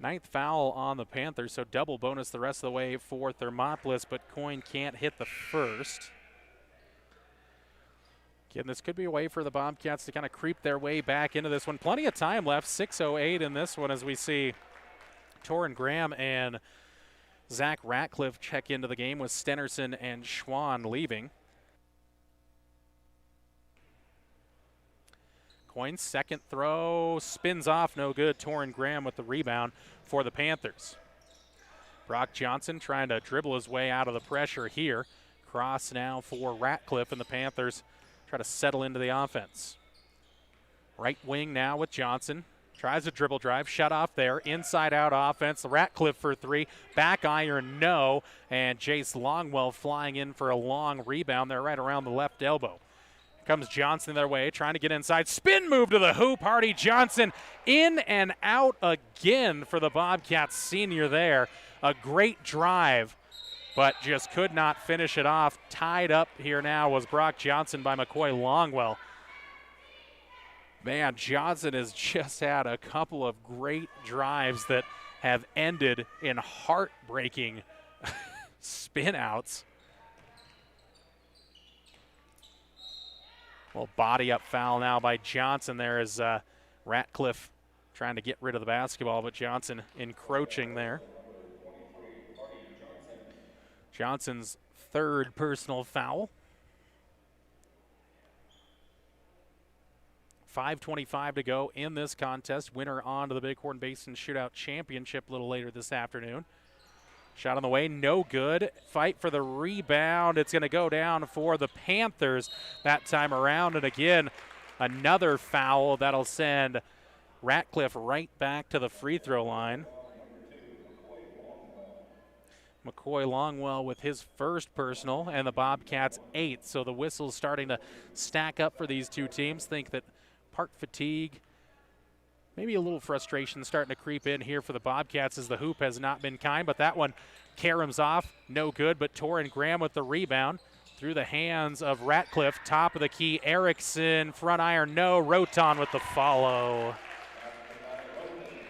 9th foul on the Panthers, so double bonus the rest of the way for Thermopolis, but Coyne can't hit the first. Again, this could be a way for the Bobcats to kind of creep their way back into this one. Plenty of time left, 6:08 in this one as we see Torrin Graham and Zach Ratcliffe check into the game with Stenerson and Schwann leaving. Coyne's second throw spins off, no good. Torrin Graham with the rebound for the Panthers. Brock Johnson trying to dribble his way out of the pressure here. Cross now for Ratcliffe, and the Panthers try to settle into the offense. Right wing now with Johnson. Tries a dribble drive, shut off there. Inside out offense. Ratcliffe for 3. Back iron, no. And Jace Longwell flying in for a long rebound there right around the left elbow. Comes Johnson their way, trying to get inside. Spin move to the hoop. Hardy Johnson in and out again for the Bobcats senior there. A great drive, but just could not finish it off. Tied up here now was Brock Johnson by McCoy Longwell. Man, Johnson has just had a couple of great drives that have ended in heartbreaking spin outs. Well, body up foul now by Johnson there as Ratcliffe trying to get rid of the basketball, but Johnson encroaching there. Johnson's 3rd personal foul. 5:25 to go in this contest. Winner on to the Bighorn Basin Shootout Championship a little later this afternoon. Shot on the way, no good. Fight for the rebound. It's going to go down for the Panthers that time around. And again, another foul that'll send Ratcliffe right back to the free throw line. McCoy Longwell with his first personal, and the Bobcats 8th. So the whistle's starting to stack up for these two teams. Think that park fatigue, maybe a little frustration starting to creep in here for the Bobcats as the hoop has not been kind, but that one caroms off, no good, but Torrin Graham with the rebound through the hands of Ratcliffe, top of the key, Erickson, front iron, no, Roton with the follow.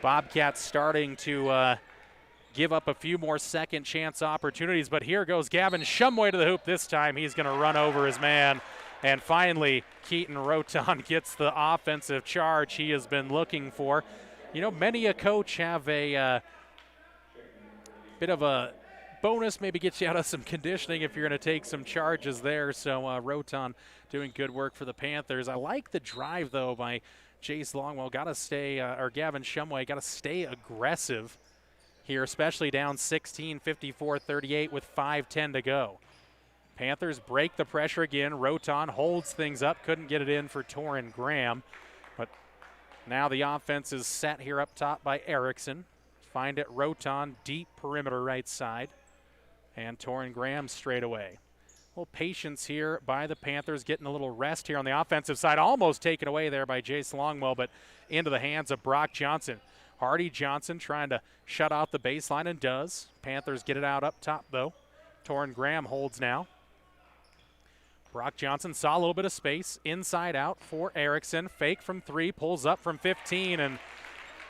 Bobcats starting to give up a few more second chance opportunities, but here goes Gavin Shumway to the hoop. This time he's going to run over his man. And finally, Keaton Roton gets the offensive charge he has been looking for. You know, many a coach have a bit of a bonus, maybe get you out of some conditioning if you're going to take some charges there. So Roton doing good work for the Panthers. I like the drive, though, by Jace Longwell. Got to stay, or Gavin Shumway, got to stay aggressive here, especially down 16, 54-38 with 5:10 to go. Panthers break the pressure again. Roton holds things up. Couldn't get it in for Torrin Graham. But now the offense is set here up top by Erickson. Find it Roton, deep perimeter right side. And Torrin Graham straight away. little patience here by the Panthers, getting a little rest here on the offensive side. Almost taken away there by Jace Longwell, but into the hands of Brock Johnson. Hardy Johnson trying to shut off the baseline and does. Panthers get it out up top, though. Torrin Graham holds now. Brock Johnson saw a little bit of space. Inside out for Erickson. Fake from 3, pulls up from 15 and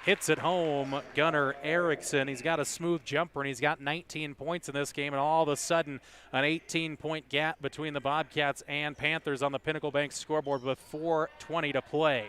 hits it home. Gunnar Erickson, he's got a smooth jumper and he's got 19 points in this game, and all of a sudden an 18-point gap between the Bobcats and Panthers on the Pinnacle Bank scoreboard with 4:20 to play.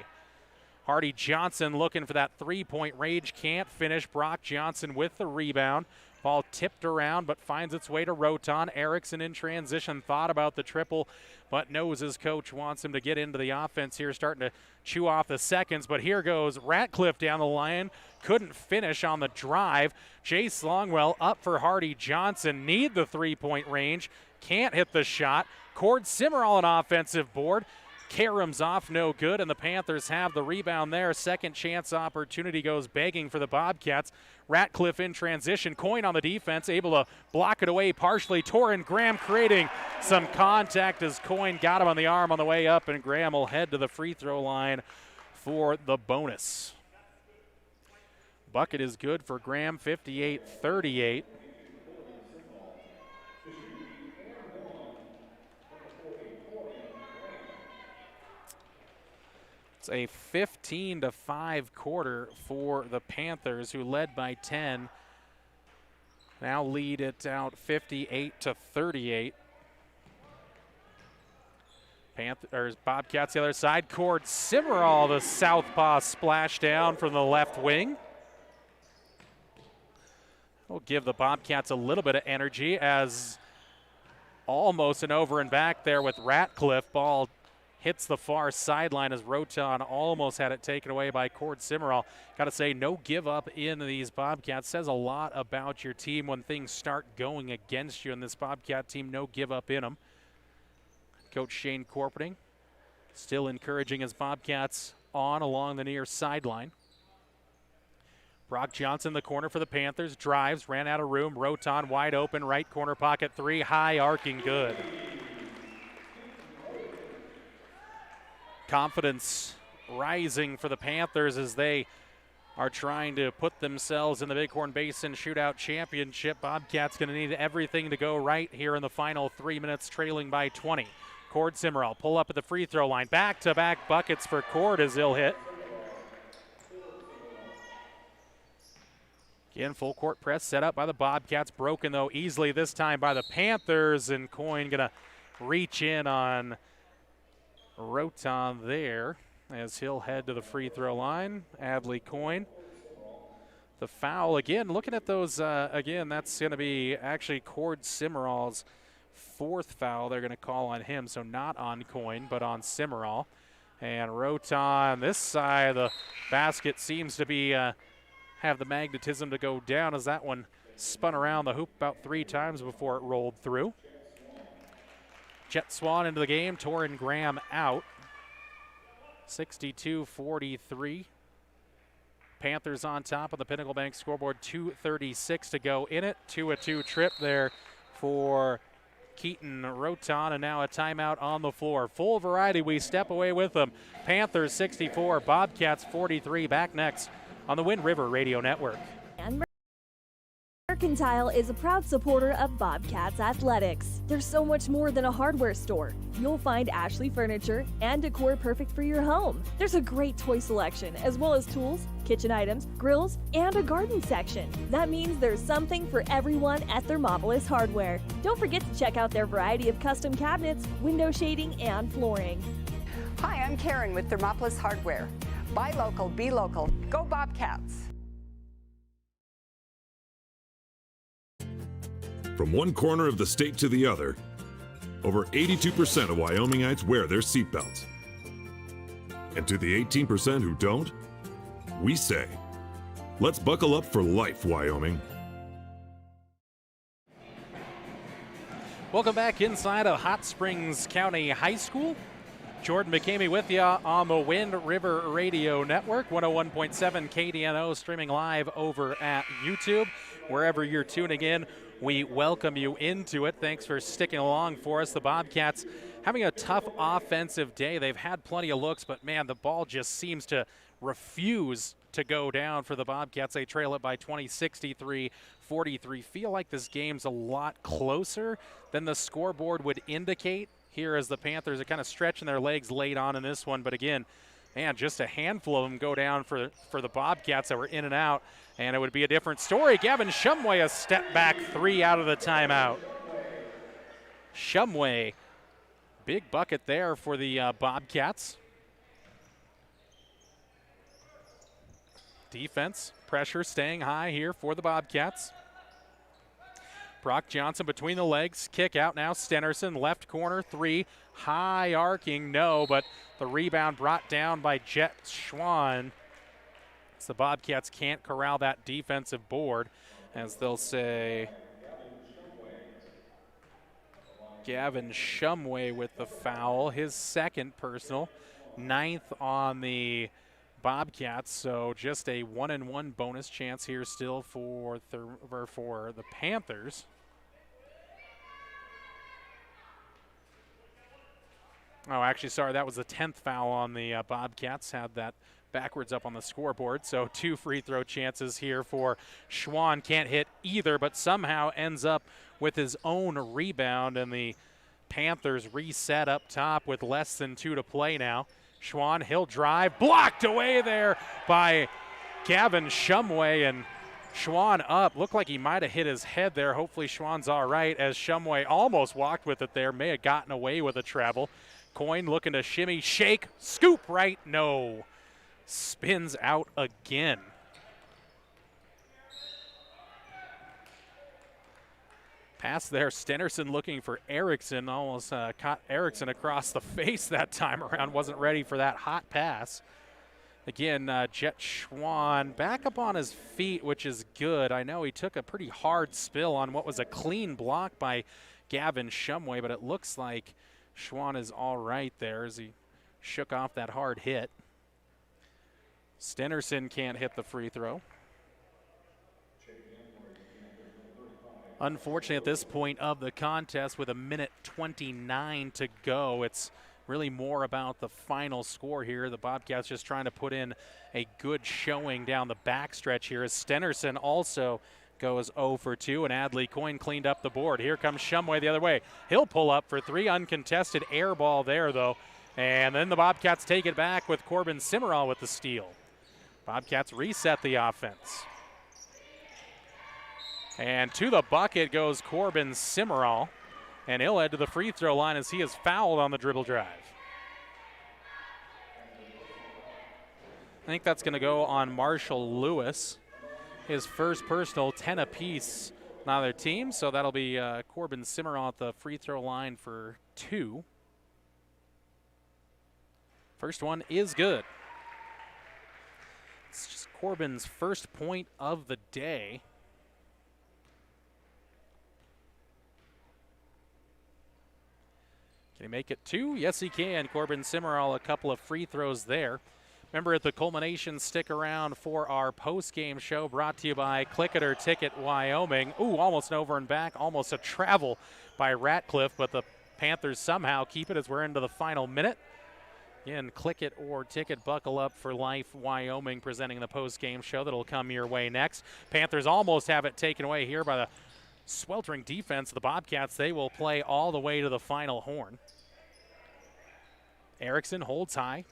Hardy Johnson looking for that three-point range, can't finish. Brock Johnson with the rebound. Ball tipped around but finds its way to Roton. Erickson in transition, thought about the triple, but knows his coach wants him to get into the offense here, starting to chew off the seconds. But here goes Ratcliffe down the line. Couldn't finish on the drive. Jace Longwell up for Hardy Johnson. Need the three-point range. Can't hit the shot. Cord Simmerall an offensive board. Karam's off, no good, and the Panthers have the rebound there. Second chance opportunity goes begging for the Bobcats. Ratcliffe in transition. Coyne on the defense, able to block it away partially. Torrin Graham creating some contact as Coyne got him on the arm on the way up, and Graham will head to the free throw line for the bonus. Bucket is good for Graham, 58-38. It's a 15-5 quarter for the Panthers, who led by 10. Now lead it out 58-38. Bobcats the other side. Cord Simmerall, the southpaw splash down from the left wing. Will give the Bobcats a little bit of energy, as almost an over and back there with Ratcliffe. Ball hits the far sideline as Roton almost had it taken away by Cord Simmerall. Got to say, no give up in these Bobcats. Says a lot about your team when things start going against you, and this Bobcat team, no give up in them. Coach Shane Corpening still encouraging his Bobcats on along the near sideline. Brock Johnson, the corner for the Panthers, drives, ran out of room. Roton wide open, right corner pocket three, high arcing, good. Confidence rising for the Panthers as they are trying to put themselves in the Bighorn Basin Shootout Championship. Bobcats going to need everything to go right here in the final 3 minutes, trailing by 20. Cord Simmerall pull up at the free throw line. Back-to-back buckets for Cord as he'll hit. Again, full court press set up by the Bobcats. Broken, though, easily this time by the Panthers, and Coyne going to reach in on Roton there as he'll head to the free throw line. Adley Coyne. The foul again, looking at those, again, that's going to be actually Cord Simmerall's fourth foul they're going to call on him, so not on Coyne, but on Simmerall. And Roton, this side of the basket, seems to be have the magnetism to go down, as that one spun around the hoop about 3 times before it rolled through. Jet Swan into the game, Torrin Graham out. 62-43. Panthers on top of the Pinnacle Bank scoreboard, 2:36 to go in it. 2-2 trip there for Keaton Roton, and now a timeout on the floor. Full variety, we step away with them. Panthers 64, Bobcats 43. Back next on the Wind River Radio Network. Mercantile is a proud supporter of Bobcats Athletics. There's so much more than a hardware store. You'll find Ashley furniture and decor perfect for your home. There's a great toy selection, as well as tools, kitchen items, grills, and a garden section. That means there's something for everyone at Thermopolis Hardware. Don't forget to check out their variety of custom cabinets, window shading, and flooring. Hi, I'm Karen with Thermopolis Hardware. Buy local, be local. Go Bobcats! From one corner of the state to the other, over 82% of Wyomingites wear their seatbelts. And to the 18% who don't, we say, let's buckle up for life, Wyoming. Welcome back inside of Hot Springs County High School. Jordan McCamey with you on the Wind River Radio Network, 101.7 KDNO, streaming live over at YouTube. Wherever you're tuning in, we welcome you into it. Thanks for sticking along for us. The Bobcats having a tough offensive day. They've had plenty of looks, but man, the ball just seems to refuse to go down for the Bobcats. They trail it by 20, 63-43. Feel like this game's a lot closer than the scoreboard would indicate here, as the Panthers are kind of stretching their legs late on in this one. But again, man, just a handful of them go down for the Bobcats that were in and out, and it would be a different story. Gavin Shumway, a step back three out of the timeout. Shumway, big bucket there for the Bobcats. Defense, pressure staying high here for the Bobcats. Brock Johnson between the legs, kick out now. Stenerson, left corner, three, high arcing, no, but the rebound brought down by Jet Schwan. So the Bobcats can't corral that defensive board, as they'll say Gavin Shumway with the foul, his second personal, 9th on the Bobcats, so just a 1-and-1 bonus chance here still for the Panthers. Oh, actually, sorry, that was the 10th foul on the Bobcats. Had that backwards up on the scoreboard. So 2 free throw chances here for Schwan. Can't hit either, but somehow ends up with his own rebound, and the Panthers reset up top with less than 2 to play now. Schwan, he'll drive, blocked away there by Gavin Shumway, and Schwan up. Looked like he might have hit his head there. Hopefully Schwan's all right, as Shumway almost walked with it there, may have gotten away with a travel. Coyne looking to shimmy, shake, scoop right, no. Spins out again. Pass there, Stenerson looking for Erickson, almost caught Erickson across the face that time around, wasn't ready for that hot pass. Again, Jet Schwan back up on his feet, which is good. I know he took a pretty hard spill on what was a clean block by Gavin Shumway, but it looks like Schwan is all right there as he shook off that hard hit. Stenerson can't hit the free throw. Unfortunately, at this point of the contest, with 1:29 to go, it's really more about the final score here. The Bobcats just trying to put in a good showing down the backstretch here, as Stenerson also goes 0 for 2, and Adley Coyne cleaned up the board. Here comes Shumway the other way. He'll pull up for 3, uncontested air ball there, though. And then the Bobcats take it back with Corbin Simmerall with the steal. Bobcats reset the offense. And to the bucket goes Corbin Simmerall, and he'll head to the free throw line as he is fouled on the dribble drive. I think that's going to go on Marshall Lewis. His first personal, 10 apiece on their team, so that'll be Corbin Simmerall at the free throw line for 2. First one is good. It's just Corbin's first point of the day. Can he make it 2? Yes, he can. Corbin Simmerall, a couple of free throws there. Remember, at the culmination, stick around for our post-game show brought to you by Click It or Ticket Wyoming. Ooh, almost an over and back, almost a travel by Ratcliffe, but the Panthers somehow keep it as we're into the final minute. Again, Click It or Ticket, buckle up for life. Wyoming presenting the post-game show that'll come your way next. Panthers almost have it taken away here by the sweltering defense of the Bobcats. They will play all the way to the final horn. Erickson holds high.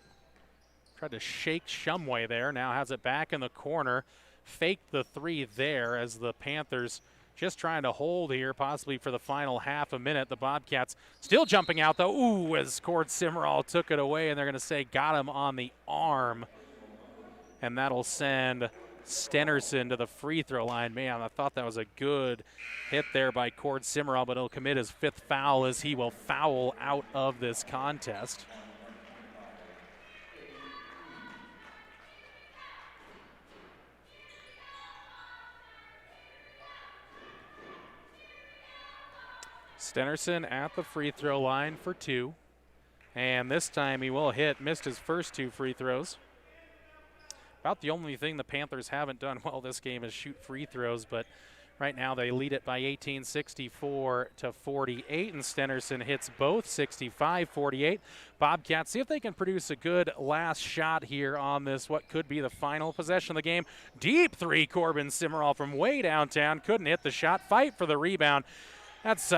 Tried to shake Shumway there. Now has it back in the corner. Faked the 3 there as the Panthers just trying to hold here, possibly for the final half a minute. The Bobcats still jumping out, though. Ooh, as Cord Simmerall took it away, and they're going to say got him on the arm. And that'll send Stenerson to the free throw line. Man, I thought that was a good hit there by Cord Simmerall, but he'll commit his 5th foul as he will foul out of this contest. Stenerson at the free throw line for 2. And this time he will hit. Missed his first 2 free throws. About the only thing the Panthers haven't done well this game is shoot free throws, but Right now they lead it by 18, 64-48, and Stenerson hits both 65-48. Bobcats see if they can produce a good last shot here on this, what could be the final possession of the game. Deep three, Corbin Simmerall from way downtown. Couldn't hit the shot. Fight for the rebound. That's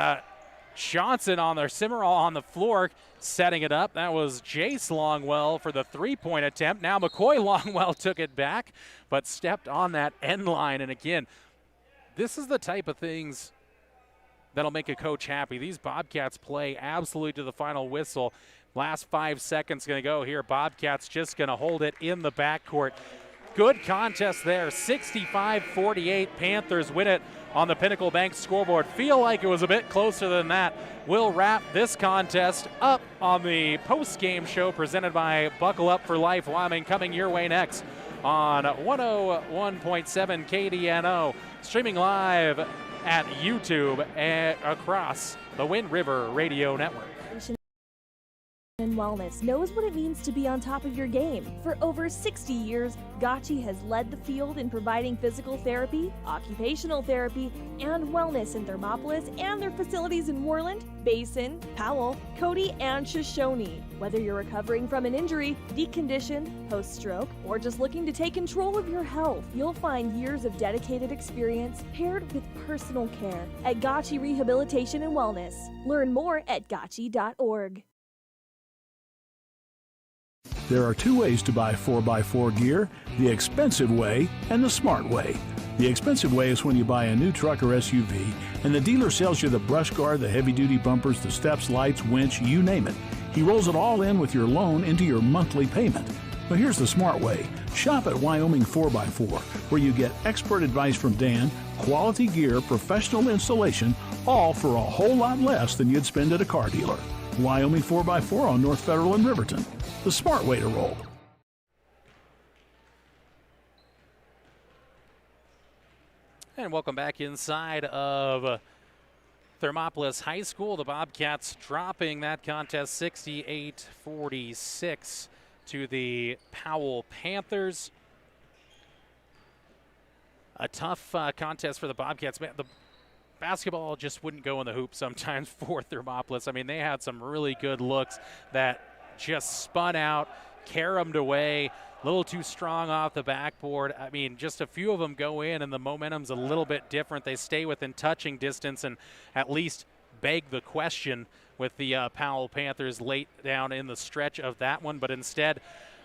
Johnson on there. Simmerall on the floor setting it up. That was Jace Longwell for the three-point attempt. Now McCoy Longwell took it back, but stepped on that end line. And again, this is the type of things that'll make a coach happy. These Bobcats play absolutely to the final whistle. Last 5 seconds going to go here. Bobcats just going to hold it in the backcourt. Good contest there. 65-48. Panthers win it on the Pinnacle Bank scoreboard. Feel like it was a bit closer than that. We'll wrap this contest up on the post-game show presented by Buckle Up for Life Wyoming, coming your way next on 101.7 KDNO, streaming live at YouTube and across the Wind River Radio Network. And Wellness knows what it means to be on top of your game. For over 60 years, Gotchi has led the field in providing physical therapy, occupational therapy, and wellness in Thermopolis and their facilities in Moreland, Basin, Powell, Cody, and Shoshone. Whether you're recovering from an injury, deconditioned, post-stroke, or just looking to take control of your health, you'll find years of dedicated experience paired with personal care at Gotchi Rehabilitation and Wellness. Learn more at gotchi.org. There are two ways to buy 4x4 gear, the expensive way and the smart way. The expensive way is when you buy a new truck or SUV and the dealer sells you the brush guard, the heavy-duty bumpers, the steps, lights, winch, you name it. He rolls it all in with your loan into your monthly payment. But here's the smart way. Shop at Wyoming 4x4, where you get expert advice from Dan, quality gear, professional installation, all for a whole lot less than you'd spend at a car dealer. Wyoming 4x4 on North Federal in Riverton. The smart way to roll. And welcome back inside of Thermopolis High School. The Bobcats dropping that contest 68-46 to the Powell Panthers. A tough contest for the Bobcats. The basketball just wouldn't go in the hoop sometimes for Thermopolis. I mean, they had some really good looks that just spun out, caromed away, a little too strong off the backboard. I mean, just a few of them go in and the momentum's a little bit different. They stay within touching distance and at least beg the question with the Powell Panthers late down in the stretch of that one. But instead,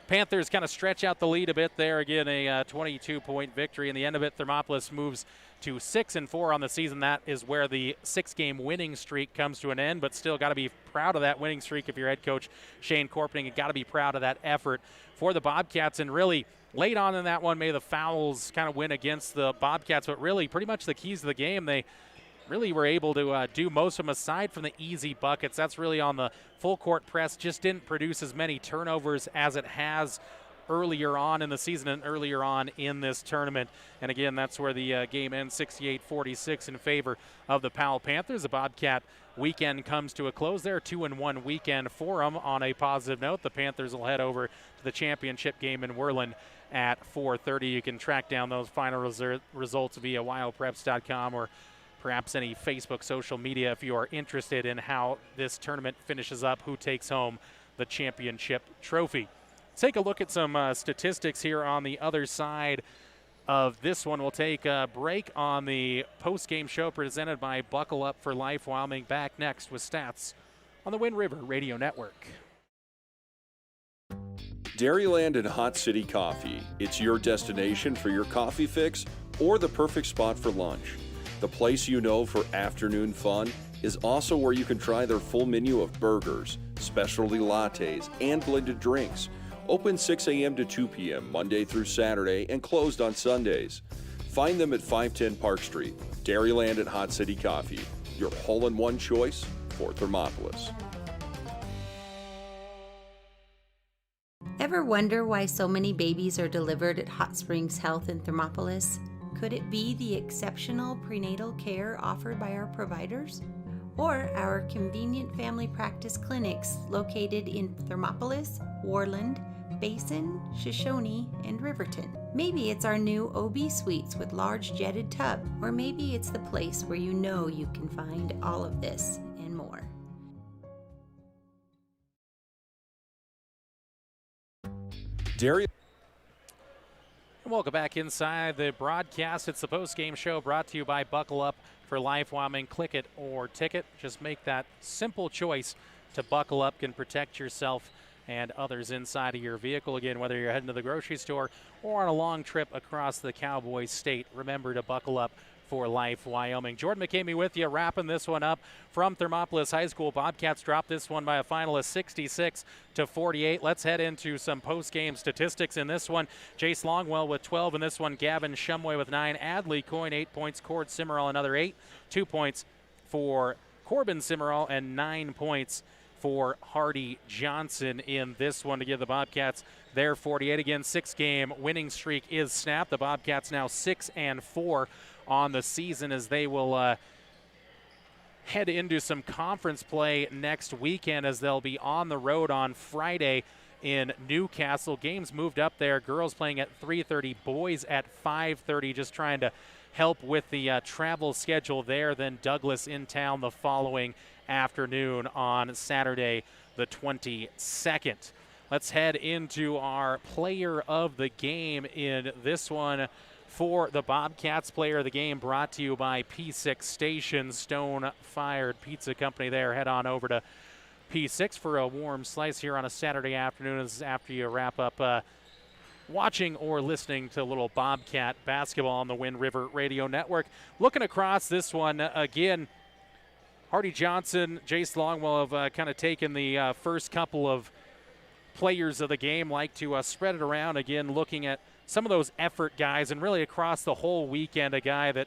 Panthers kind of stretch out the lead a bit there. Again, a 22-point victory. In the end of it, Thermopolis moves to 6-4 on the season. That is where the 6-game winning streak comes to an end, but still got to be proud of that winning streak if you're head coach Shane Corpening. You got to be proud of that effort for the Bobcats. And really, late on in that one, may the fouls kind of win against the Bobcats, but really pretty much the keys of the game, they really were able to do most of them aside from the easy buckets. That's really on the full court press. Just didn't produce as many turnovers as it has earlier on in the season and earlier on in this tournament. And again, that's where the game ends 68-46 in favor of the Powell Panthers. The Bobcat weekend comes to a close there. 2-1 weekend for them. On a positive note, the Panthers will head over to the championship game in Worland at 4:30. You can track down those final results via wildpreps.com or perhaps any Facebook social media if you are interested in how this tournament finishes up, who takes home the championship trophy. Take a look at some statistics here on the other side of this one. We'll take a break on the post-game show presented by Buckle Up for Life Wyoming. Back next with stats on the Wind River Radio Network. Dairyland and Hot City Coffee. It's your destination for your coffee fix or the perfect spot for lunch. The place you know for afternoon fun is also where you can try their full menu of burgers, specialty lattes, and blended drinks. Open 6 a.m. to 2 p.m. Monday through Saturday and closed on Sundays. Find them at 510 Park Street. Dairyland and Hot City Coffee, your hole-in-one choice for Thermopolis. Ever wonder why so many babies are delivered at Hot Springs Health in Thermopolis? Could it be the exceptional prenatal care offered by our providers? Or our convenient family practice clinics located in Thermopolis, Worland, Basin, Shoshone, and Riverton. Maybe it's our new OB Suites with large jetted tub, or maybe it's the place where you know you can find all of this and more. Welcome back inside the broadcast. It's the post-game show brought to you by Buckle Up for Life Wyoming. Click it or ticket. Just make that simple choice to buckle up. Can protect yourself and others inside of your vehicle. Again, whether you're heading to the grocery store or on a long trip across the Cowboy State, remember to buckle up for Life Wyoming. Jordan McCamey with you, wrapping this one up from Thermopolis High School. Bobcats dropped this one by a final of 66-48. Let's head into some post-game statistics in this one. Jace Longwell with 12 in this one. Gavin Shumway with 9. Adley Coyne 8 points. Cord Simmerall another 8. 2 points for Corbin Simmerall and 9 points for Hardy Johnson in this one to give the Bobcats their 48. Again, 6-game winning streak is snapped. The Bobcats now 6-4 on the season as they will head into some conference play next weekend as they'll be on the road on Friday in Newcastle. Games moved up there. Girls playing at 3:30, boys at 5:30, just trying to help with the travel schedule there. Then Douglas in town the following afternoon on Saturday the 22nd. Let's head into our player of the game in this one. For the Bobcats, player of the game brought to you by P6 Station, Stone-Fired Pizza Company there. Head on over to P6 for a warm slice here on a Saturday afternoon as after you wrap up watching or listening to a little Bobcat basketball on the Wind River Radio Network. Looking across this one, again, Hardy Johnson, Jace Longwell have kind of taken the first couple of players of the game, like to spread it around. Again, looking at some of those effort guys, and really across the whole weekend, a guy that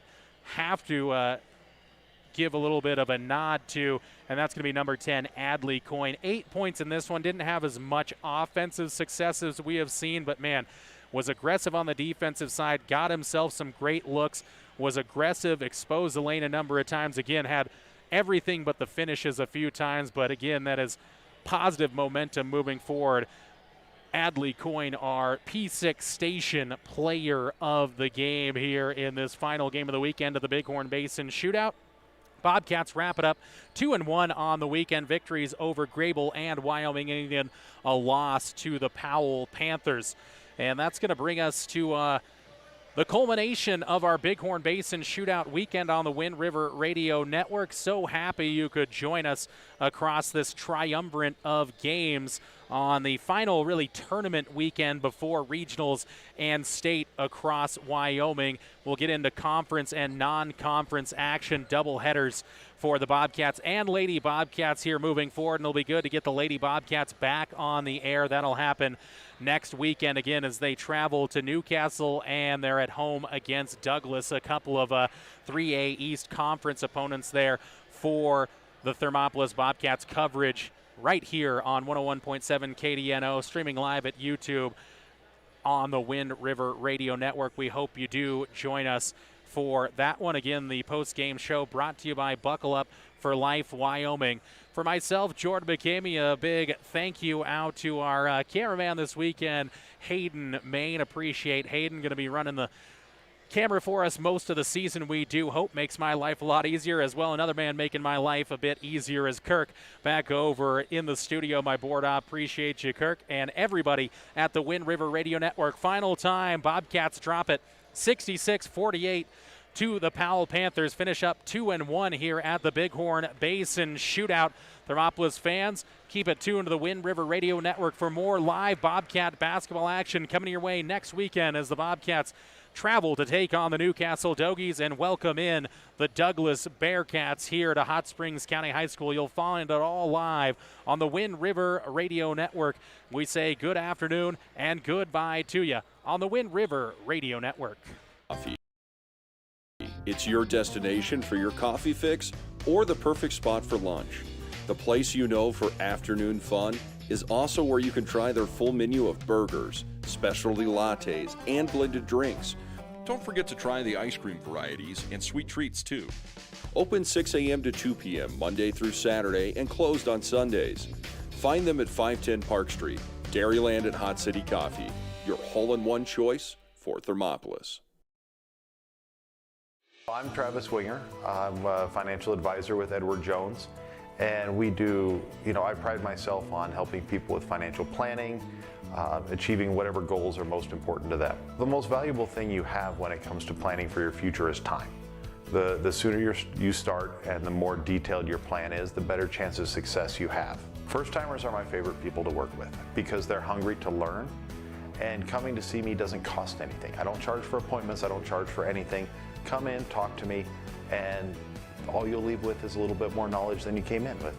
have to give a little bit of a nod to, and that's going to be number 10, Adley Coyne. 8 points in this one. Didn't have as much offensive success as we have seen, but man, was aggressive on the defensive side, got himself some great looks, was aggressive, exposed the lane a number of times. Again, had everything but the finishes a few times, but again, that is positive momentum moving forward. Adley Coyne, our P6 Station player of the game here in this final game of the weekend of the Bighorn Basin Shootout. Bobcats wrap it up 2-1 on the weekend victories over Grable and Wyoming Indian, a loss to the Powell Panthers. And that's going to bring us to the culmination of our Bighorn Basin Shootout weekend on the Wind River Radio Network. So happy you could join us across this triumvirate of games on the final really tournament weekend before regionals and state across Wyoming. We'll get into conference and non-conference action, double headers for the Bobcats and Lady Bobcats here moving forward, and it'll be good to get the Lady Bobcats back on the air. That'll happen next weekend again as they travel to Newcastle and they're at home against Douglas, a couple of 3A East Conference opponents there for the Thermopolis Bobcats. Coverage right here on 101.7 KDNO, streaming live at YouTube on the Wind River Radio Network. We hope you do join us for that one. Again, the post-game show brought to you by Buckle Up for Life Wyoming. For myself, Jordan McCamey, a big thank you out to our cameraman this weekend, Hayden Main. Appreciate Hayden, going to be running the camera for us most of the season. We do hope makes my life a lot easier as well. Another man making my life a bit easier is Kirk back over in the studio. My board op, appreciate you, Kirk, and everybody at the Wind River Radio Network. Final time, Bobcats drop it 66-48 to the Powell Panthers. Finish up 2-1 here at the Bighorn Basin Shootout. Thermopolis fans, keep it tuned to the Wind River Radio Network for more live Bobcat basketball action coming your way next weekend as the Bobcats travel to take on the Newcastle Dogies and welcome in the Douglas Bearcats here to Hot Springs County High School. You'll find it all live on the Wind River Radio Network. We say good afternoon and goodbye to you on the Wind River Radio Network. It's your destination for your coffee fix or the perfect spot for lunch. The place you know for afternoon fun is also where you can try their full menu of burgers, specialty lattes, and blended drinks. Don't forget to try the ice cream varieties and sweet treats too. Open 6 a.m. to 2 p.m. Monday through Saturday and closed on Sundays. Find them at 510 Park Street, Dairyland and Hot City Coffee, your hole-in-one choice for Thermopolis. I'm Travis Winger. I'm a financial advisor with Edward Jones, and we do, I pride myself on helping people with financial planning, achieving whatever goals are most important to them. The most valuable thing you have when it comes to planning for your future is time. The sooner you start and the more detailed your plan is, the better chance of success you have. First-timers are my favorite people to work with because they're hungry to learn, and coming to see me doesn't cost anything. I don't charge for appointments, I don't charge for anything. Come in, talk to me, and all you'll leave with is a little bit more knowledge than you came in with.